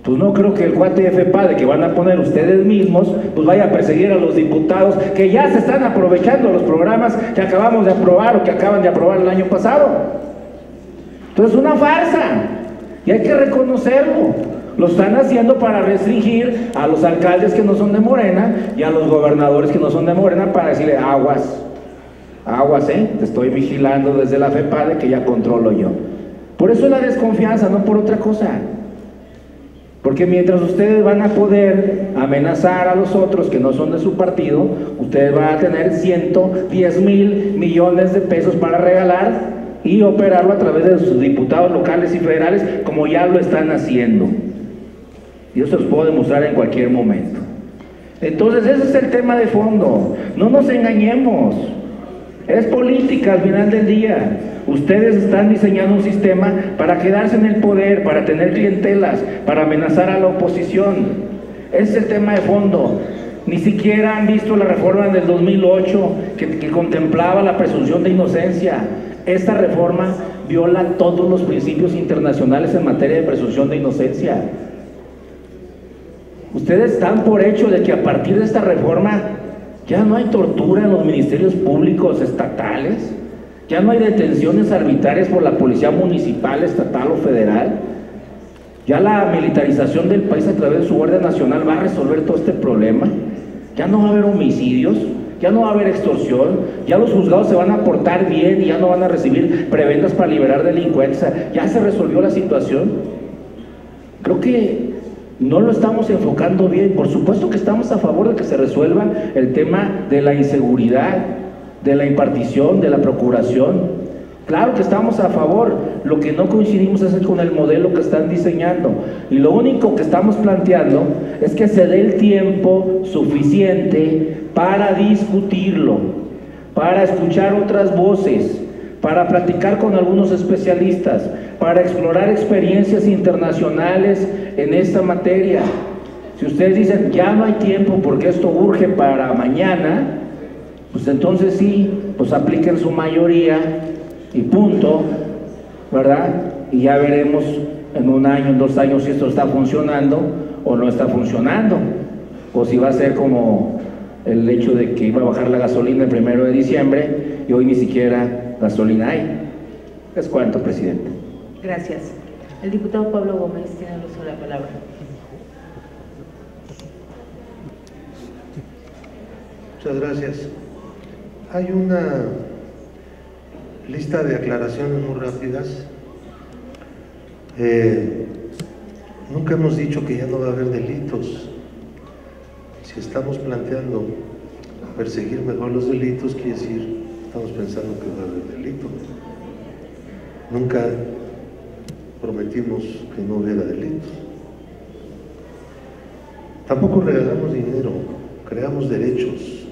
pues no creo que el cuate de FEPAD que van a poner ustedes mismos, pues vaya a perseguir a los diputados que ya se están aprovechando los programas que acabamos de aprobar o que acaban de aprobar el año pasado. Entonces es una farsa y hay que reconocerlo. Lo están haciendo para restringir a los alcaldes que no son de Morena y a los gobernadores que no son de Morena para decirle aguas, te estoy vigilando desde la FEPADE que ya controlo yo. Por eso es la desconfianza, no por otra cosa. Porque mientras ustedes van a poder amenazar a los otros que no son de su partido, ustedes van a tener 110,000 millones de pesos para regalar y operarlo a través de sus diputados locales y federales, como ya lo están haciendo. Y yo se los puedo demostrar en cualquier momento. Entonces ese es el tema de fondo. No nos engañemos. Es política al final del día. Ustedes están diseñando un sistema para quedarse en el poder, para tener clientelas, para amenazar a la oposición. Ese es el tema de fondo. Ni siquiera han visto la reforma del 2008 que contemplaba la presunción de inocencia. Esta reforma viola todos los principios internacionales en materia de presunción de inocencia. Ustedes están por hecho de que a partir de esta reforma ya no hay tortura en los ministerios públicos estatales, ya no hay detenciones arbitrarias por la policía municipal, estatal o federal. Ya la militarización del país a través de su Guardia Nacional va a resolver todo este problema. Ya no va a haber homicidios, ya no va a haber extorsión, ya los juzgados se van a portar bien y ya no van a recibir prebendas para liberar delincuentes. Ya se resolvió la situación. Creo que no lo estamos enfocando bien. Por supuesto que estamos a favor de que se resuelva el tema de la inseguridad, de la impartición, de la procuración. Claro que estamos a favor. Lo que no coincidimos es con el modelo que están diseñando. Y lo único que estamos planteando es que se dé el tiempo suficiente para discutirlo, para escuchar otras voces, para platicar con algunos especialistas, para explorar experiencias internacionales en esta materia. Si ustedes dicen ya no hay tiempo porque esto urge para mañana, pues entonces sí, pues apliquen su mayoría y punto, ¿verdad? Y ya veremos en 1 año, en 2 años si esto está funcionando o no está funcionando, o si va a ser como el hecho de que iba a bajar la gasolina el 1 de diciembre y hoy ni siquiera gasolina hay. ¿Es cuánto, presidente? Gracias. El diputado Pablo Gómez tiene el uso de la palabra. Muchas gracias. Hay una lista de aclaraciones muy rápidas. Nunca hemos dicho que ya no va a haber delitos. Si estamos planteando perseguir mejor los delitos, quiere decir, estamos pensando que va a haber delitos. Nunca prometimos que no hubiera delitos. Tampoco regalamos dinero, creamos derechos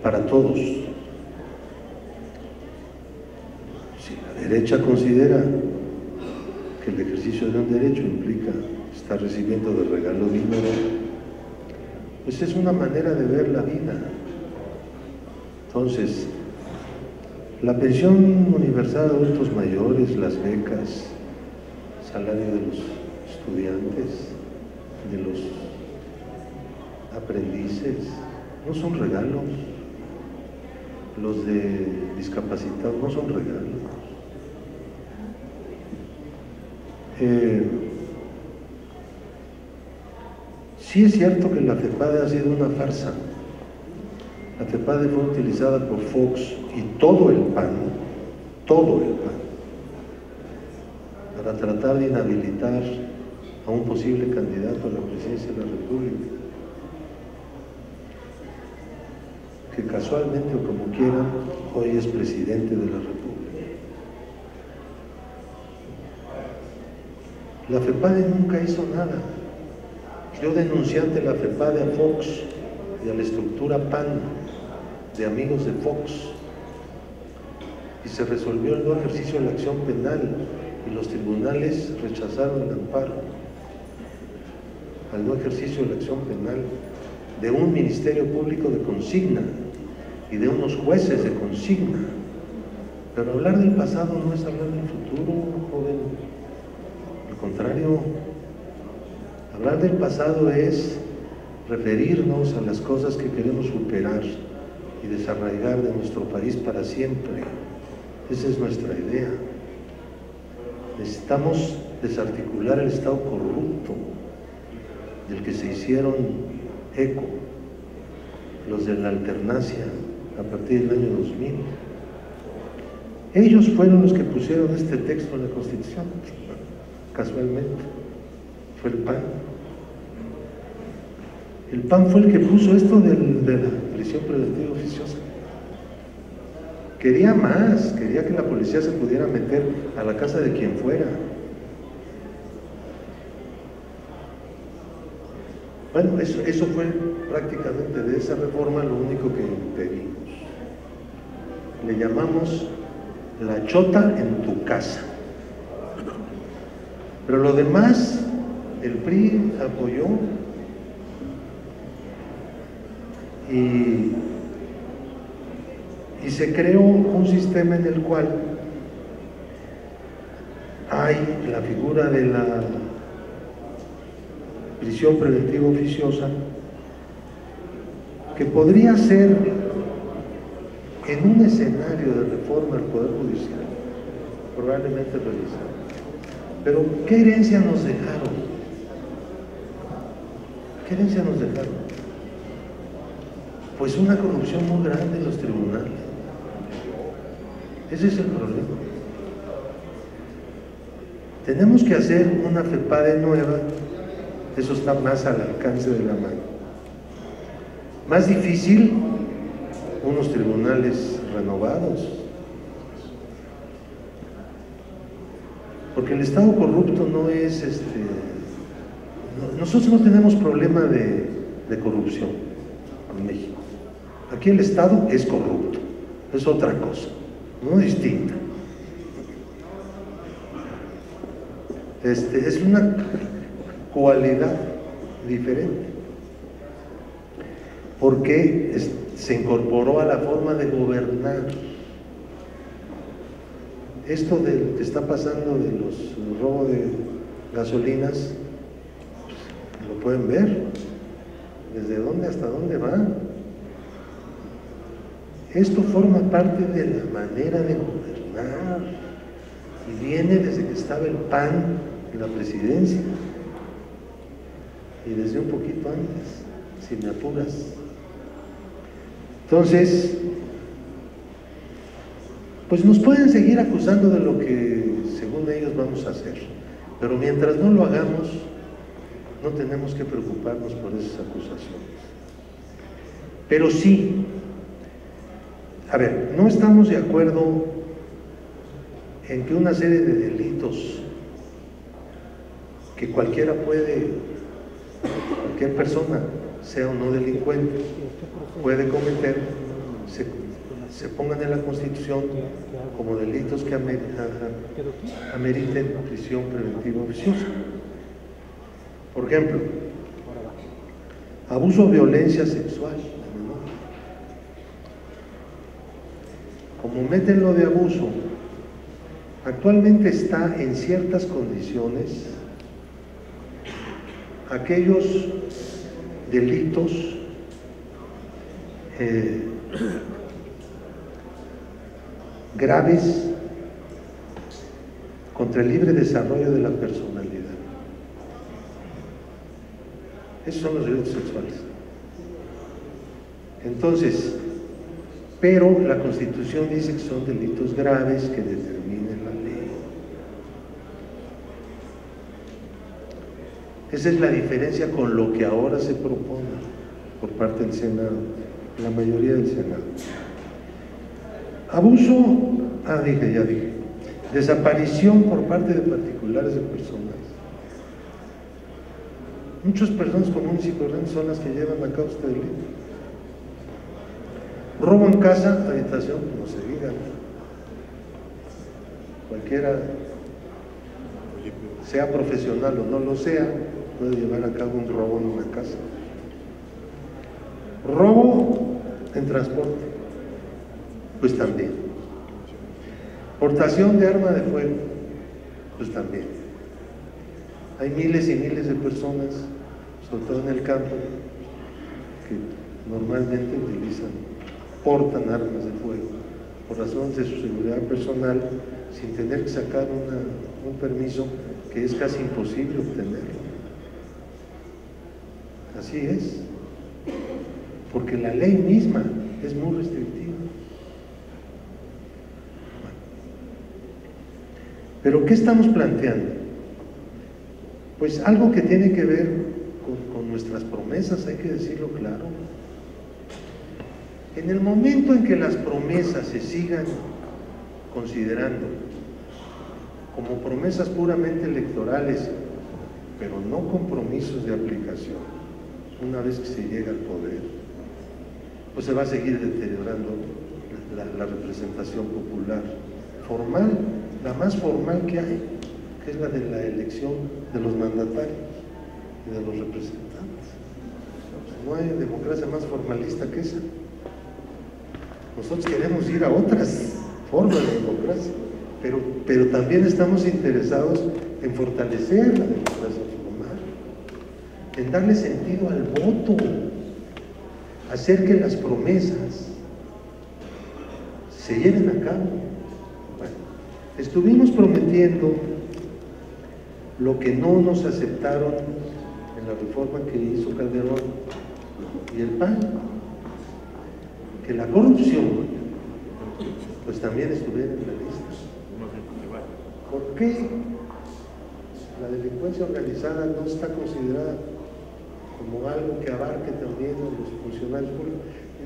para todos. Si la derecha considera que el ejercicio de un derecho implica estar recibiendo de regalo dinero, pues es una manera de ver la vida. Entonces, la pensión universal de adultos mayores, las becas, salario de los estudiantes, de los aprendices, no son regalos. Los de discapacitados no son regalos. Sí es cierto que la FEPADE ha sido una farsa. La FEPADE fue utilizada por Fox y todo el PAN, para tratar de inhabilitar a un posible candidato a la presidencia de la República, que casualmente o como quieran, hoy es presidente de la República. La FEPADE nunca hizo nada. Yo denuncié ante la FEPADE a Fox y a la estructura PAN de amigos de Fox, y se resolvió el no ejercicio de la acción penal y los tribunales rechazaron el amparo al no ejercicio de la acción penal de un ministerio público de consigna y de unos jueces de consigna. Pero hablar del pasado no es hablar del futuro, joven. Al contrario, hablar del pasado es referirnos a las cosas que queremos superar y desarraigar de nuestro país para siempre. Esa es nuestra idea. Necesitamos desarticular el Estado corrupto del que se hicieron eco los de la alternancia a partir del año 2000. Ellos fueron los que pusieron este texto en la Constitución, casualmente. Fue el PAN. El PAN fue el que puso esto de la prisión preventiva oficiosa. Quería más, quería que la policía se pudiera meter a la casa de quien fuera. Bueno, eso fue prácticamente de esa reforma lo único que impedimos. Le llamamos la chota en tu casa. Pero lo demás, el PRI apoyó y se creó un sistema en el cual hay la figura de la prisión preventiva oficiosa, que podría ser en un escenario de reforma del Poder Judicial probablemente realizado. Pero ¿qué herencia nos dejaron? ¿Qué herencia nos dejaron? Pues una corrupción muy grande en los tribunales. Ese es el problema. Tenemos que hacer una FEPADE nueva, eso está más al alcance de la mano. Más difícil, unos tribunales renovados. Porque el Estado corrupto no es nosotros no tenemos problema de corrupción en México. Aquí el Estado es corrupto, es otra cosa, no distinta. Es una cualidad diferente, porque se incorporó a la forma de gobernar. Esto que está pasando de los robos de gasolinas, lo pueden ver, desde dónde hasta dónde va. Esto forma parte de la manera de gobernar y viene desde que estaba el PAN en la presidencia y desde un poquito antes, si me apuras. Entonces, pues nos pueden seguir acusando de lo que según ellos vamos a hacer, pero mientras no lo hagamos, no tenemos que preocuparnos por esas acusaciones. Pero sí, a ver, no estamos de acuerdo en que una serie de delitos que cualquier persona, sea o no delincuente, puede cometer, se pongan en la Constitución como delitos que ameriten prisión preventiva oficiosa. Por ejemplo, abuso o violencia sexual. Como meten lo de abuso, actualmente está en ciertas condiciones aquellos delitos graves contra el libre desarrollo de la personalidad. Esos son los delitos sexuales. Entonces, pero la Constitución dice que son delitos graves que determine la ley. Esa es la diferencia con lo que ahora se propone por parte del Senado, la mayoría del Senado. Abuso, ya dije, desaparición por parte de particulares de personas. Muchas personas comunes y corrientes son las que llevan a cabo este delito. Robo en casa, habitación, no se diga. Cualquiera, sea profesional o no lo sea, puede llevar a cabo un robo en una casa. Robo en transporte, pues también. Portación de arma de fuego, pues también. Hay miles y miles de personas, sobre todo en el campo, que normalmente portan armas de fuego por razones de su seguridad personal, sin tener que sacar un permiso que es casi imposible obtenerlo. Así es, porque la ley misma es muy restrictiva. Pero ¿qué estamos planteando? Pues algo que tiene que ver con nuestras promesas, hay que decirlo claro. En el momento en que las promesas se sigan considerando como promesas puramente electorales, pero no compromisos de aplicación, una vez que se llega al poder, pues se va a seguir deteriorando la representación popular formal, la más formal que hay, que es la de la elección de los mandatarios y de los representantes. No hay democracia más formalista que esa. Nosotros queremos ir a otras formas de democracia, pero también estamos interesados en fortalecer la democracia formal, en darle sentido al voto, hacer que las promesas se lleven a cabo. Bueno, estuvimos prometiendo lo que no nos aceptaron en la reforma que hizo Calderón y el PAN, que la corrupción pues también estuviera en la lista. ¿Por qué la delincuencia organizada no está considerada como algo que abarque también a los funcionarios públicos?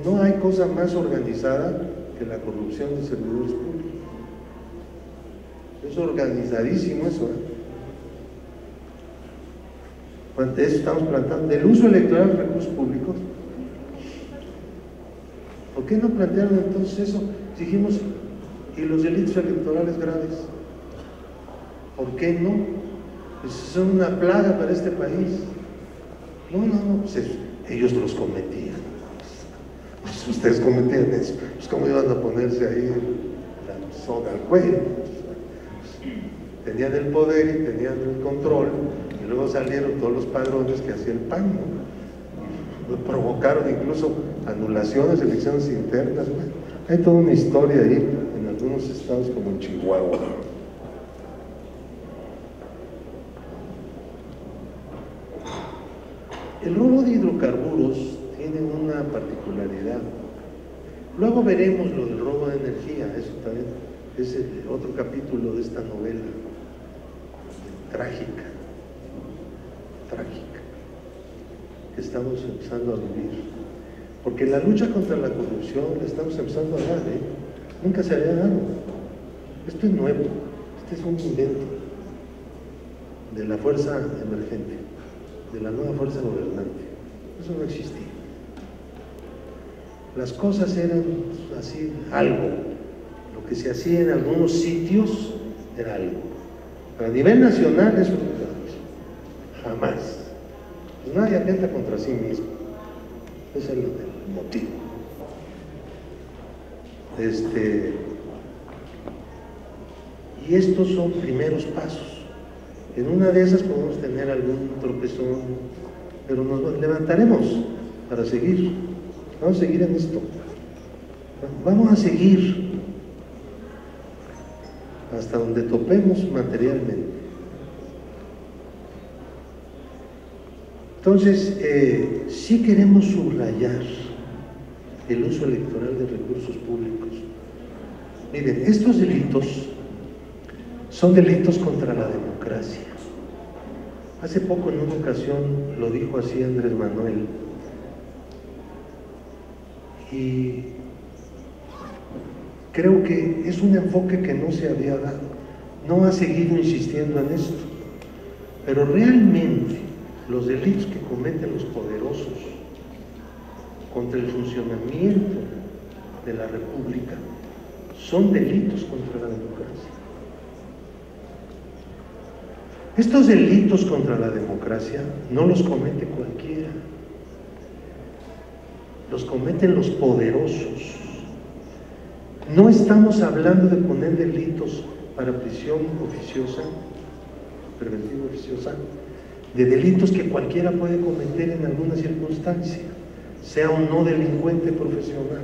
No hay cosa más organizada que la corrupción de servidores públicos. Es organizadísimo eso, ¿eh? Eso estamos planteando. Del uso electoral de recursos públicos. ¿Por qué no plantearon entonces eso? Dijimos, ¿y los delitos electorales graves? ¿Por qué no? Pues son una plaga para este país. No, pues ellos los cometían. Pues ustedes cometían eso. Pues ¿cómo iban a ponerse ahí la soga al cuello? Tenían el poder y tenían el control, y luego salieron todos los padrones que hacía el PAN, ¿no? Provocaron incluso anulaciones, elecciones internas. Bueno, hay toda una historia ahí en algunos estados como en Chihuahua. El robo de hidrocarburos tiene una particularidad. Luego veremos lo del robo de energía, eso también es otro capítulo de esta novela trágica, que estamos empezando a vivir. Porque la lucha contra la corrupción la estamos empezando a dar, ¿eh? Nunca se había dado. Esto es nuevo, este es un invento de la fuerza emergente, de la nueva fuerza gobernante. Eso no existía. Las cosas eran así, algo. Lo que se hacía en algunos sitios era algo. Pero a nivel nacional eso jamás. Pues nadie atenta contra sí mismo. Ese es el motivo. Y estos son primeros pasos. En una de esas podemos tener algún tropezón, pero nos levantaremos para seguir. Vamos a seguir en esto. Vamos a seguir hasta donde topemos materialmente. Entonces, sí queremos subrayar el uso electoral de recursos públicos. Miren, estos delitos son delitos contra la democracia. Hace poco en una ocasión lo dijo así Andrés Manuel, y creo que es un enfoque que no se había dado. No ha seguido insistiendo en esto, pero realmente los delitos que cometen los poderosos contra el funcionamiento de la República son delitos contra la democracia. Estos delitos contra la democracia no los comete cualquiera, los cometen los poderosos. No estamos hablando de poner delitos para prisión oficiosa, preventiva oficiosa, de delitos que cualquiera puede cometer en alguna circunstancia, sea o no delincuente profesional,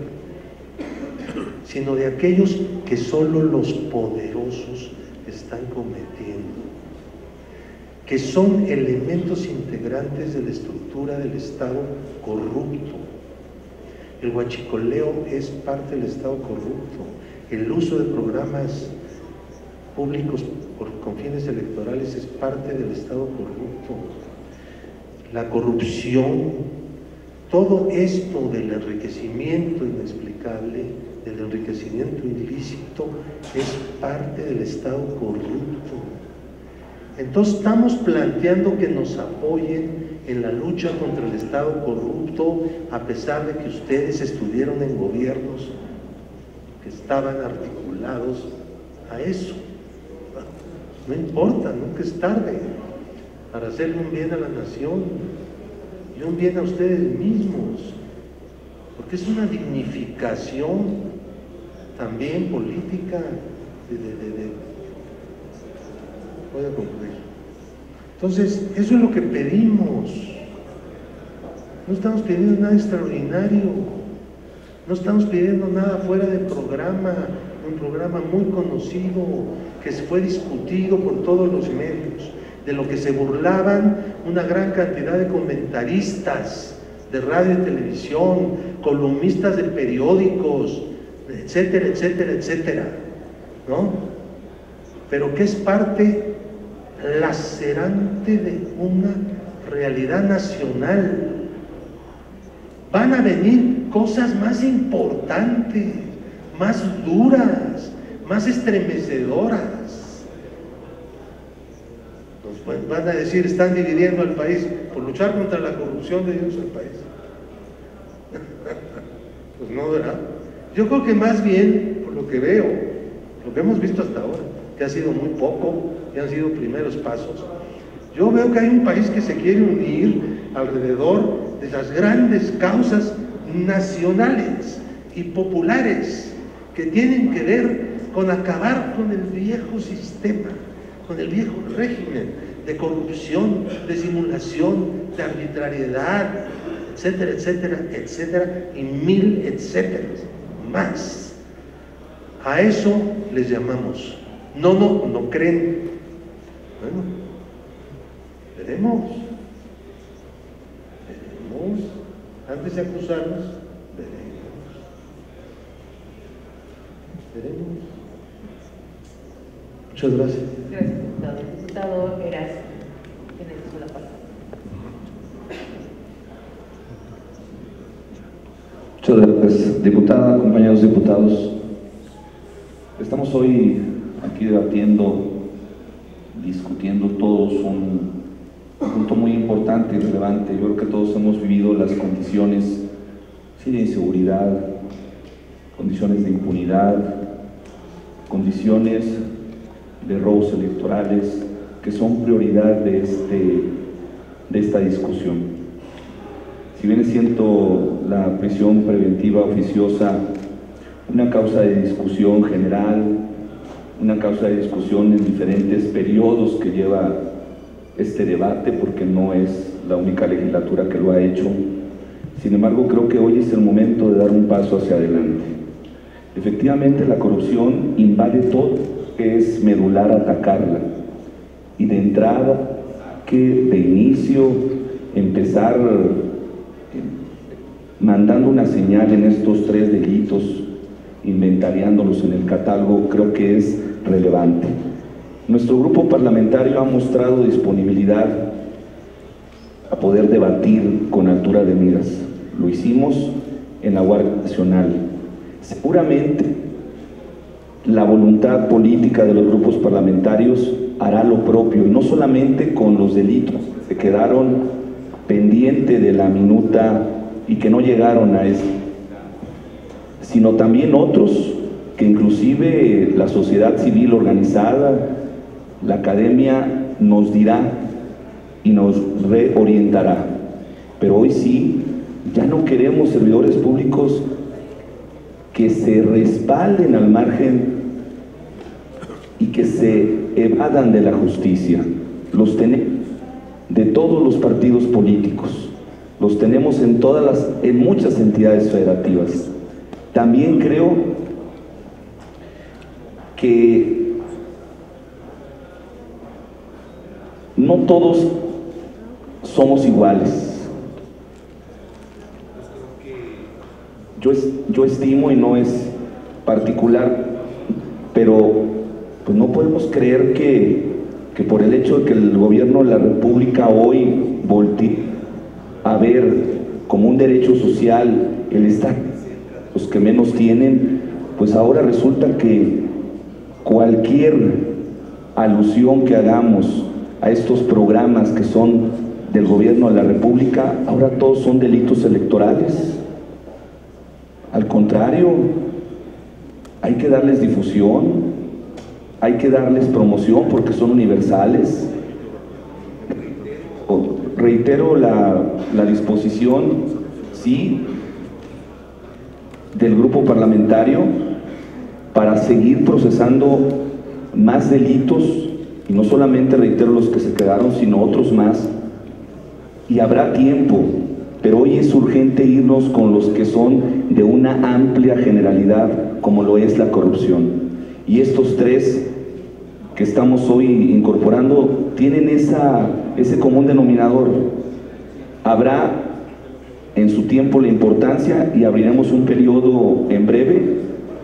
sino de aquellos que solo los poderosos están cometiendo, que son elementos integrantes de la estructura del Estado corrupto. El huachicoleo es parte del Estado corrupto. El uso de programas públicos con fines electorales es parte del Estado corrupto. La corrupción, todo esto del enriquecimiento inexplicable, del enriquecimiento ilícito, es parte del Estado corrupto. Entonces estamos planteando que nos apoyen en la lucha contra el Estado corrupto, a pesar de que ustedes estuvieron en gobiernos que estaban articulados a eso. No importa, nunca es tarde para hacerle un bien a la nación y un bien a ustedes mismos, porque es una dignificación también política. Voy a concluir. Entonces, eso es lo que pedimos. No estamos pidiendo nada extraordinario, no estamos pidiendo nada fuera de programa, un programa muy conocido, que se fue discutido por todos los medios, de lo que se burlaban una gran cantidad de comentaristas de radio y televisión, columnistas de periódicos, etcétera, etcétera, etcétera, ¿no? Pero que es parte lacerante de una realidad nacional. Van a venir cosas más importantes, más duras, más estremecedoras. Nos van a decir, están dividiendo al país por luchar contra la corrupción de Dios al país. Pues no, ¿verdad? Yo creo que más bien, por lo que veo, lo que hemos visto hasta ahora, que ha sido muy poco, que han sido primeros pasos, yo veo que hay un país que se quiere unir alrededor de las grandes causas nacionales y populares que tienen que ver con acabar con el viejo sistema, con el viejo régimen de corrupción, de simulación, de arbitrariedad, etcétera, etcétera, etcétera, y mil etcétera más. A eso les llamamos. No creen. Bueno, veremos. Antes de acusarnos, veremos. Muchas gracias. Gracias, diputado. Diputado Heras, tienes la palabra. Muchas gracias, diputada, compañeros diputados. Estamos hoy aquí debatiendo, discutiendo todos un punto muy importante y relevante. Yo creo que todos hemos vivido las condiciones de inseguridad, condiciones de impunidad, condiciones de robos electorales que son prioridad de esta discusión. Si viene siendo la prisión preventiva oficiosa una causa de discusión general, una causa de discusión en diferentes periodos que lleva este debate, porque no es la única legislatura que lo ha hecho. Sin embargo, creo que hoy es el momento de dar un paso hacia adelante. Efectivamente, la corrupción invade todo, es medular atacarla. Y de entrada, que de inicio, empezar mandando una señal en estos 3 delitos, inventariándolos en el catálogo, creo que es relevante. Nuestro grupo parlamentario ha mostrado disponibilidad a poder debatir con altura de miras. Lo hicimos en la Guardia Nacional. Seguramente la voluntad política de los grupos parlamentarios hará lo propio, y no solamente con los delitos que quedaron pendientes de la minuta y que no llegaron a eso, sino también otros que inclusive la sociedad civil organizada, la academia nos dirá y nos reorientará. Pero hoy sí, ya no queremos servidores públicos que se respalden al margen y que se evadan de la justicia. Los tenemos de todos los partidos políticos, los tenemos en muchas entidades federativas. También creo que no todos somos iguales. Yo estimo, y no es particular, pero pues no podemos creer que por el hecho de que el gobierno de la República hoy voltee a ver como un derecho social el estar los que menos tienen, pues ahora resulta que cualquier alusión que hagamos a estos programas que son del gobierno de la República, ahora todos son delitos electorales. Al contrario, hay que darles difusión, hay que darles promoción porque son universales. Reitero la disposición, sí, del grupo parlamentario para seguir procesando más delitos, y no solamente, reitero, los que se quedaron, sino otros más, y habrá tiempo, pero hoy es urgente irnos con los que son de una amplia generalidad, como lo es la corrupción. Y estos tres que estamos hoy incorporando tienen ese común denominador. Habrá en su tiempo la importancia y abriremos un periodo en breve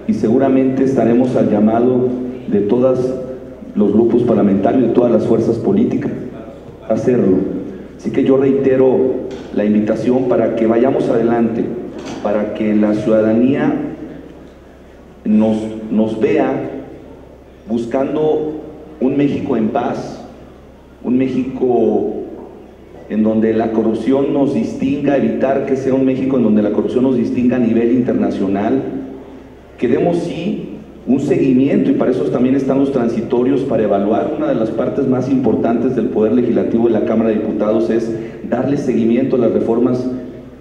y seguramente estaremos al llamado de todos los grupos parlamentarios, de todas las fuerzas políticas a hacerlo. Así que yo reitero la invitación para que vayamos adelante, para que la ciudadanía nos vea buscando un México en paz, un México en donde la corrupción nos distinga, evitar que sea un México en donde la corrupción nos distinga a nivel internacional, que demos sí un seguimiento, y para eso también están los transitorios, para evaluar. Una de las partes más importantes del Poder Legislativo de la Cámara de Diputados es darle seguimiento a las reformas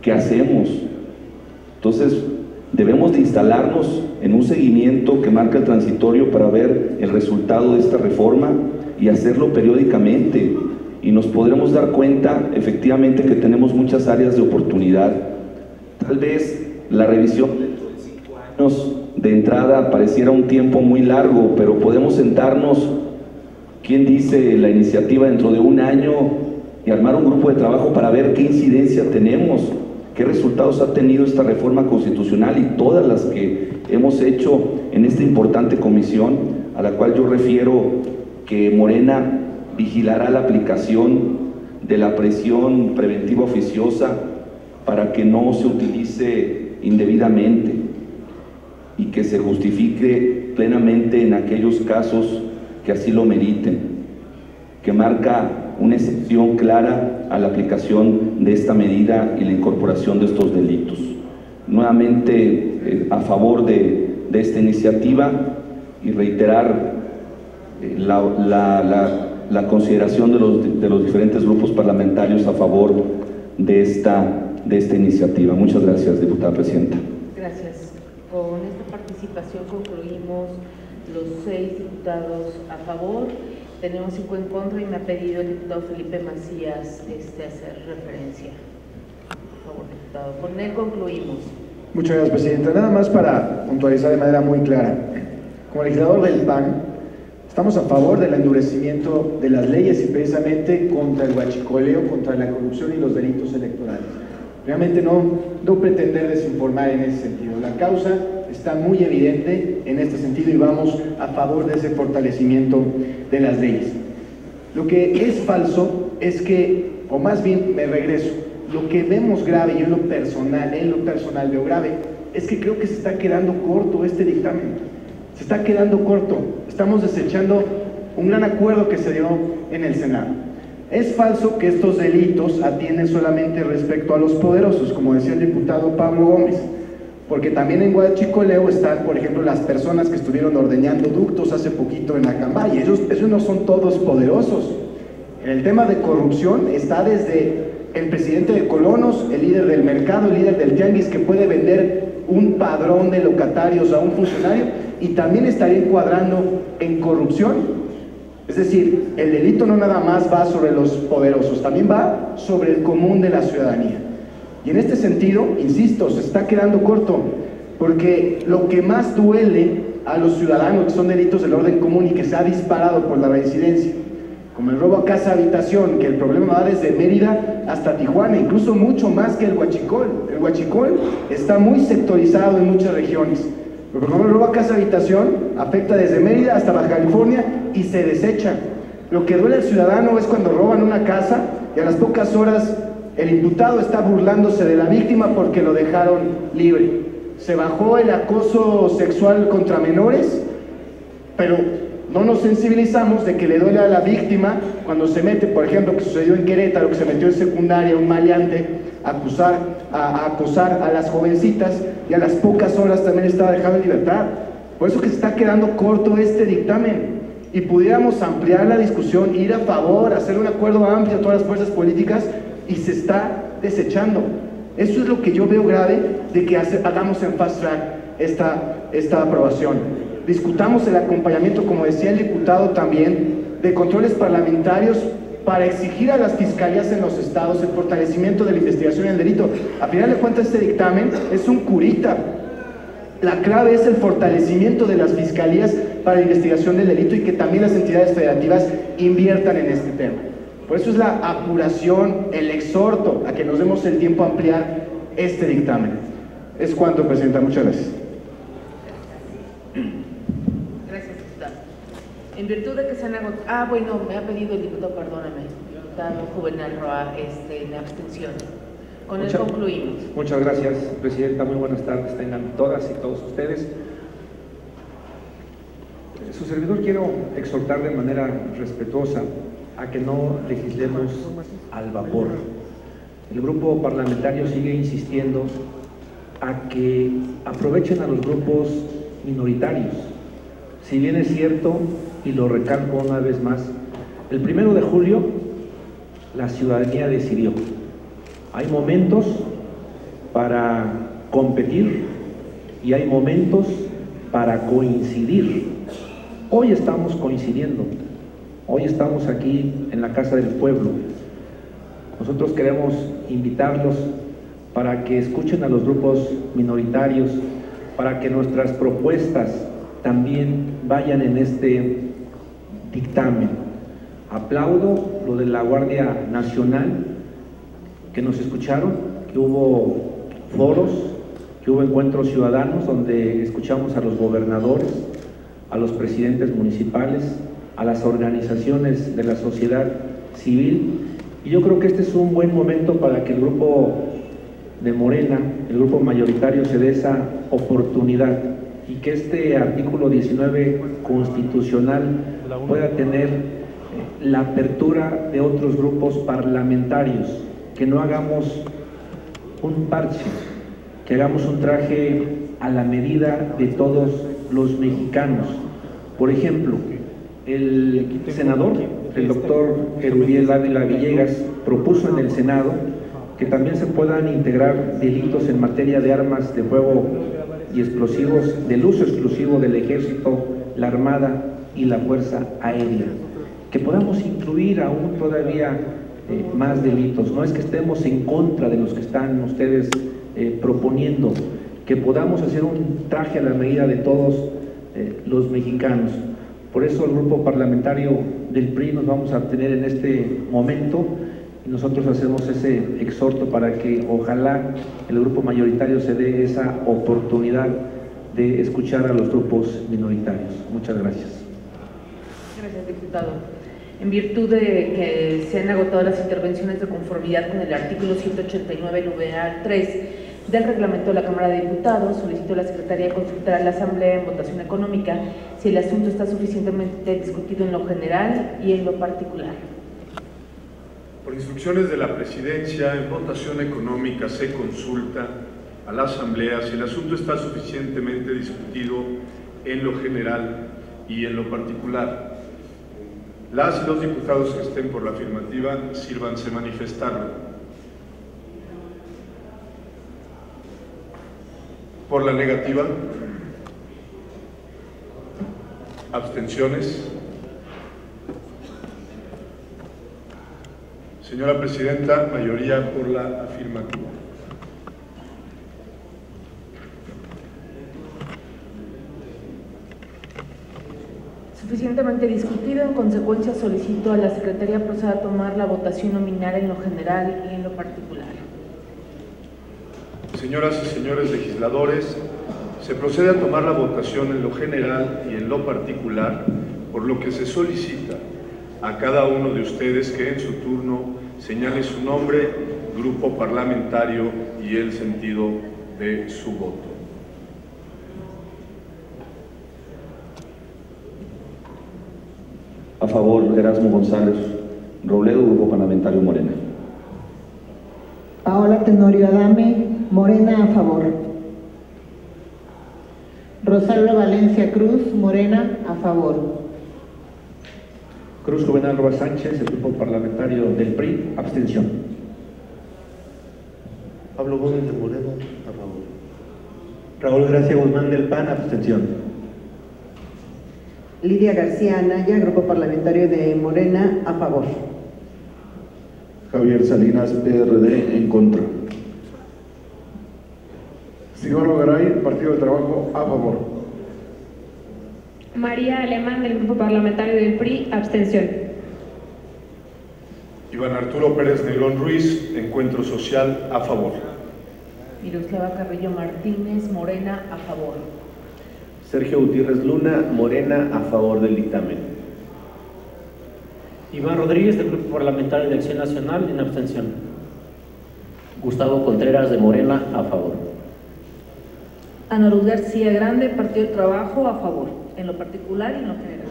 que hacemos. Entonces, debemos de instalarnos en un seguimiento que marca el transitorio para ver el resultado de esta reforma y hacerlo periódicamente, y nos podremos dar cuenta efectivamente que tenemos muchas áreas de oportunidad. Tal vez la revisión dentro de 5 años de entrada pareciera un tiempo muy largo, pero podemos sentarnos, ¿quién dice?, la iniciativa dentro de 1 año y armar un grupo de trabajo para ver qué incidencia tenemos, qué resultados ha tenido esta reforma constitucional y todas las que hemos hecho en esta importante comisión, a la cual yo refiero que Morena vigilará la aplicación de la prisión preventiva oficiosa para que no se utilice indebidamente y que se justifique plenamente en aquellos casos que así lo meriten, que marca una excepción clara a la aplicación de esta medida y la incorporación de estos delitos. Nuevamente a favor de esta iniciativa y reiterar la consideración de los diferentes grupos parlamentarios a favor de esta iniciativa. Muchas gracias, diputada presidenta. Gracias. Con esta participación concluimos los 6 diputados a favor. Tenemos 5 en contra y me ha pedido el diputado Felipe Macías hacer referencia. Por favor, diputado. Con él concluimos. Muchas gracias, presidenta. Nada más para puntualizar de manera muy clara. Como legislador del PAN, estamos a favor del endurecimiento de las leyes y precisamente contra el huachicoleo, contra la corrupción y los delitos electorales. Realmente no pretender desinformar en ese sentido. La causa está muy evidente en este sentido y vamos a favor de ese fortalecimiento de las leyes. Lo que es falso es que, o más bien me regreso, lo que vemos grave, yo en lo personal veo grave, es que creo que se está quedando corto este dictamen. Se está quedando corto. Estamos desechando un gran acuerdo que se dio en el Senado. Es falso que estos delitos atienden solamente respecto a los poderosos, como decía el diputado Pablo Gómez, porque también en huachicoleo están, por ejemplo, las personas que estuvieron ordeñando ductos hace poquito en Acambay. Esos no son todos poderosos. En el tema de corrupción está desde el presidente de Colonos, el líder del mercado, el líder del tianguis, que puede vender un padrón de locatarios a un funcionario, y también estaría encuadrando en corrupción. Es decir, el delito no nada más va sobre los poderosos, también va sobre el común de la ciudadanía. Y en este sentido, insisto, se está quedando corto, porque lo que más duele a los ciudadanos, que son delitos del orden común y que se ha disparado por la reincidencia, como el robo a casa habitación, que el problema va desde Mérida hasta Tijuana, incluso mucho más que el huachicol. El huachicol está muy sectorizado en muchas regiones. Pero por ejemplo, el robo a casa habitación afecta desde Mérida hasta Baja California y se desecha. Lo que duele al ciudadano es cuando roban una casa y a las pocas horas el imputado está burlándose de la víctima porque lo dejaron libre. Se bajó el acoso sexual contra menores, pero No nos sensibilizamos de que le duele a la víctima cuando se mete, por ejemplo, que sucedió en Querétaro, que se metió en secundaria un maleante a acosar a las jovencitas, y a las pocas horas también estaba dejado en libertad. Por eso que se está quedando corto este dictamen, y pudiéramos ampliar la discusión, ir a favor, hacer un acuerdo amplio a todas las fuerzas políticas, y se está desechando. Eso es lo que yo veo grave de que hagamos en fast track esta aprobación. Discutamos el acompañamiento, como decía el diputado también, de controles parlamentarios para exigir a las fiscalías en los estados el fortalecimiento de la investigación en el delito. A final de cuentas, este dictamen es un curita. La clave es el fortalecimiento de las fiscalías para la investigación del delito, y que también las entidades federativas inviertan en este tema. Por eso es la apuración, el exhorto a que nos demos el tiempo a ampliar este dictamen. Es cuanto, Presidenta. Muchas gracias. Gracias, diputado. En virtud de que se han agotado... bueno, me ha pedido el diputado, perdóname, el diputado Juvenal Roa, en abstención. Con él concluimos. Muchas gracias, Presidenta. Muy buenas tardes tengan todas y todos ustedes. Su servidor quiero exhortar de manera respetuosa a que no legislemos al vapor. El grupo parlamentario sigue insistiendo a que aprovechen a los grupos minoritarios. Si bien es cierto, y lo recalco una vez más, el 1 de julio la ciudadanía decidió. Hay momentos para competir y hay momentos para coincidir. Hoy estamos coincidiendo, hoy estamos aquí en la Casa del Pueblo. Nosotros queremos invitarlos para que escuchen a los grupos minoritarios, para que nuestras propuestas también vayan en este dictamen. Aplaudo lo de la Guardia Nacional, que nos escucharon, que hubo foros, que hubo encuentros ciudadanos donde escuchamos a los gobernadores, a los presidentes municipales, a las organizaciones de la sociedad civil, y yo creo que este es un buen momento para que el grupo de Morena, el grupo mayoritario, se dé esa oportunidad, y que este artículo 19 constitucional pueda tener la apertura de otros grupos parlamentarios, que no hagamos un parche, que hagamos un traje a la medida de todos los mexicanos. Por ejemplo, el senador, el doctor Erubiel Ávila Villegas, propuso en el Senado que también se puedan integrar delitos en materia de armas de fuego y explosivos del uso exclusivo del Ejército, la Armada y la Fuerza Aérea, que podamos incluir aún todavía más delitos. No es que estemos en contra de los que están ustedes proponiendo, que podamos hacer un traje a la medida de todos los mexicanos. Por eso el grupo parlamentario del PRI nos vamos a abstener en este momento, y nosotros hacemos ese exhorto para que ojalá el grupo mayoritario se dé esa oportunidad de escuchar a los grupos minoritarios. Muchas gracias. Gracias, diputado. En virtud de que se han agotado las intervenciones de conformidad con el artículo 189, numeral 3 del reglamento de la Cámara de Diputados, solicito a la Secretaría consultar a la Asamblea en votación económica si el asunto está suficientemente discutido en lo general y en lo particular. Por instrucciones de la Presidencia, en votación económica se consulta a la Asamblea si el asunto está suficientemente discutido en lo general y en lo particular. Las y los diputados que estén por la afirmativa, sírvanse manifestarlo. Por la negativa, abstenciones. Señora Presidenta, mayoría por la afirmativa. Suficientemente discutido, en consecuencia solicito a la Secretaría proceda a tomar la votación nominal en lo general y en lo particular. Señoras y señores legisladores, se procede a tomar la votación en lo general y en lo particular, por lo que se solicita a cada uno de ustedes que en su turno señale su nombre, grupo parlamentario y el sentido de su voto. favor, Erasmo González Robledo, Grupo Parlamentario Morena. Paola Tenorio Adame, Morena, a favor. Rosario Valencia Cruz, Morena, a favor. Cruz Juvenal Roa Sánchez, el Grupo Parlamentario del PRI, abstención. Pablo Gómez de Morena, a favor. Raúl Gracia Guzmán del PAN, abstención. Lidia García Anaya, Grupo Parlamentario de Morena, a favor. Javier Salinas, PRD, en contra. Silvano Garay, Partido del Trabajo, a favor. María Alemán, del Grupo Parlamentario del PRI, abstención. Iván Arturo Pérez Negrón Ruiz, Encuentro Social, a favor. Miroslava Carrillo Martínez, Morena, a favor. Sergio Gutiérrez Luna, Morena, a favor del dictamen. Iván Rodríguez, del Grupo Parlamentario de Acción Nacional, en abstención. Gustavo Contreras, de Morena, a favor. Ana Luz García Grande, Partido del Trabajo, a favor, en lo particular y en lo general.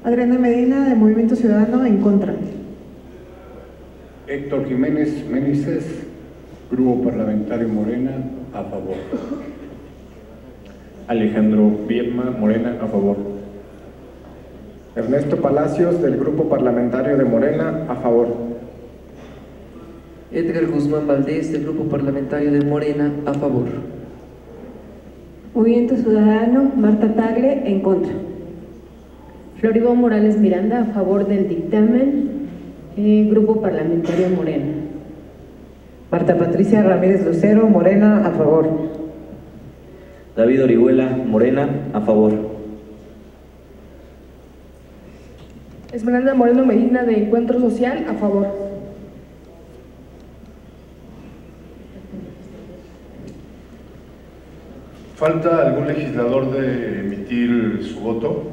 Adriana Medina, de Movimiento Ciudadano, en contra. Héctor Jiménez Meneses, Grupo Parlamentario Morena, a favor. Alejandro Viedma, Morena, a favor. Ernesto Palacios, del Grupo Parlamentario de Morena, a favor. Edgar Guzmán Valdés, del Grupo Parlamentario de Morena, a favor. Movimiento Ciudadano, Marta Tagle, en contra. Floribo Morales Miranda, a favor del dictamen, Grupo Parlamentario Morena. Marta Patricia Ramírez Lucero, Morena, a favor. David Orihuela, Morena, a favor. Esmeralda Moreno Medina, de Encuentro Social, a favor. ¿Falta algún legislador de emitir su voto?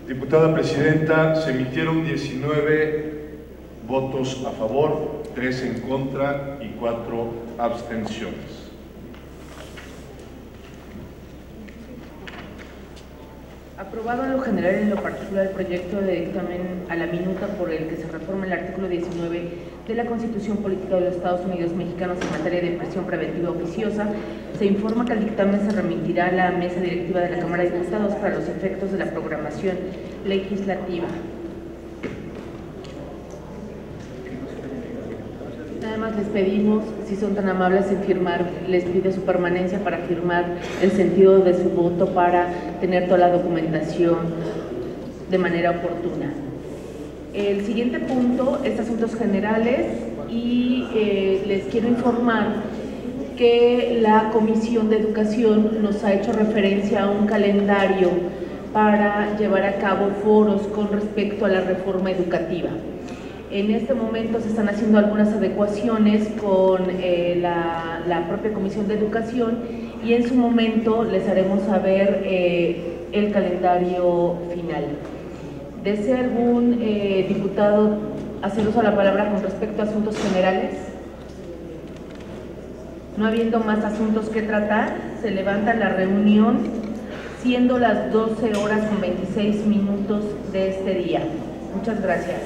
Diputada Presidenta, se emitieron 19 votos a favor, 3 en contra y 4 abstenciones. Aprobado en lo general y en lo particular el proyecto de dictamen a la minuta por el que se reforma el artículo 19 de la Constitución Política de los Estados Unidos Mexicanos en materia de prisión preventiva oficiosa, se informa que el dictamen se remitirá a la mesa directiva de la Cámara de Diputados para los efectos de la programación legislativa. Nada más les pedimos, si son tan amables en firmar, les pide su permanencia para firmar el sentido de su voto para tener toda la documentación de manera oportuna. El siguiente punto es asuntos generales y les quiero informar que la Comisión de Educación nos ha hecho referencia a un calendario para llevar a cabo foros con respecto a la reforma educativa. En este momento se están haciendo algunas adecuaciones con la propia Comisión de Educación y en su momento les haremos saber el calendario final. ¿Desea algún diputado hacer uso de la palabra con respecto a asuntos generales? No habiendo más asuntos que tratar, se levanta la reunión, siendo las 12 horas con 26 minutos de este día. Muchas gracias.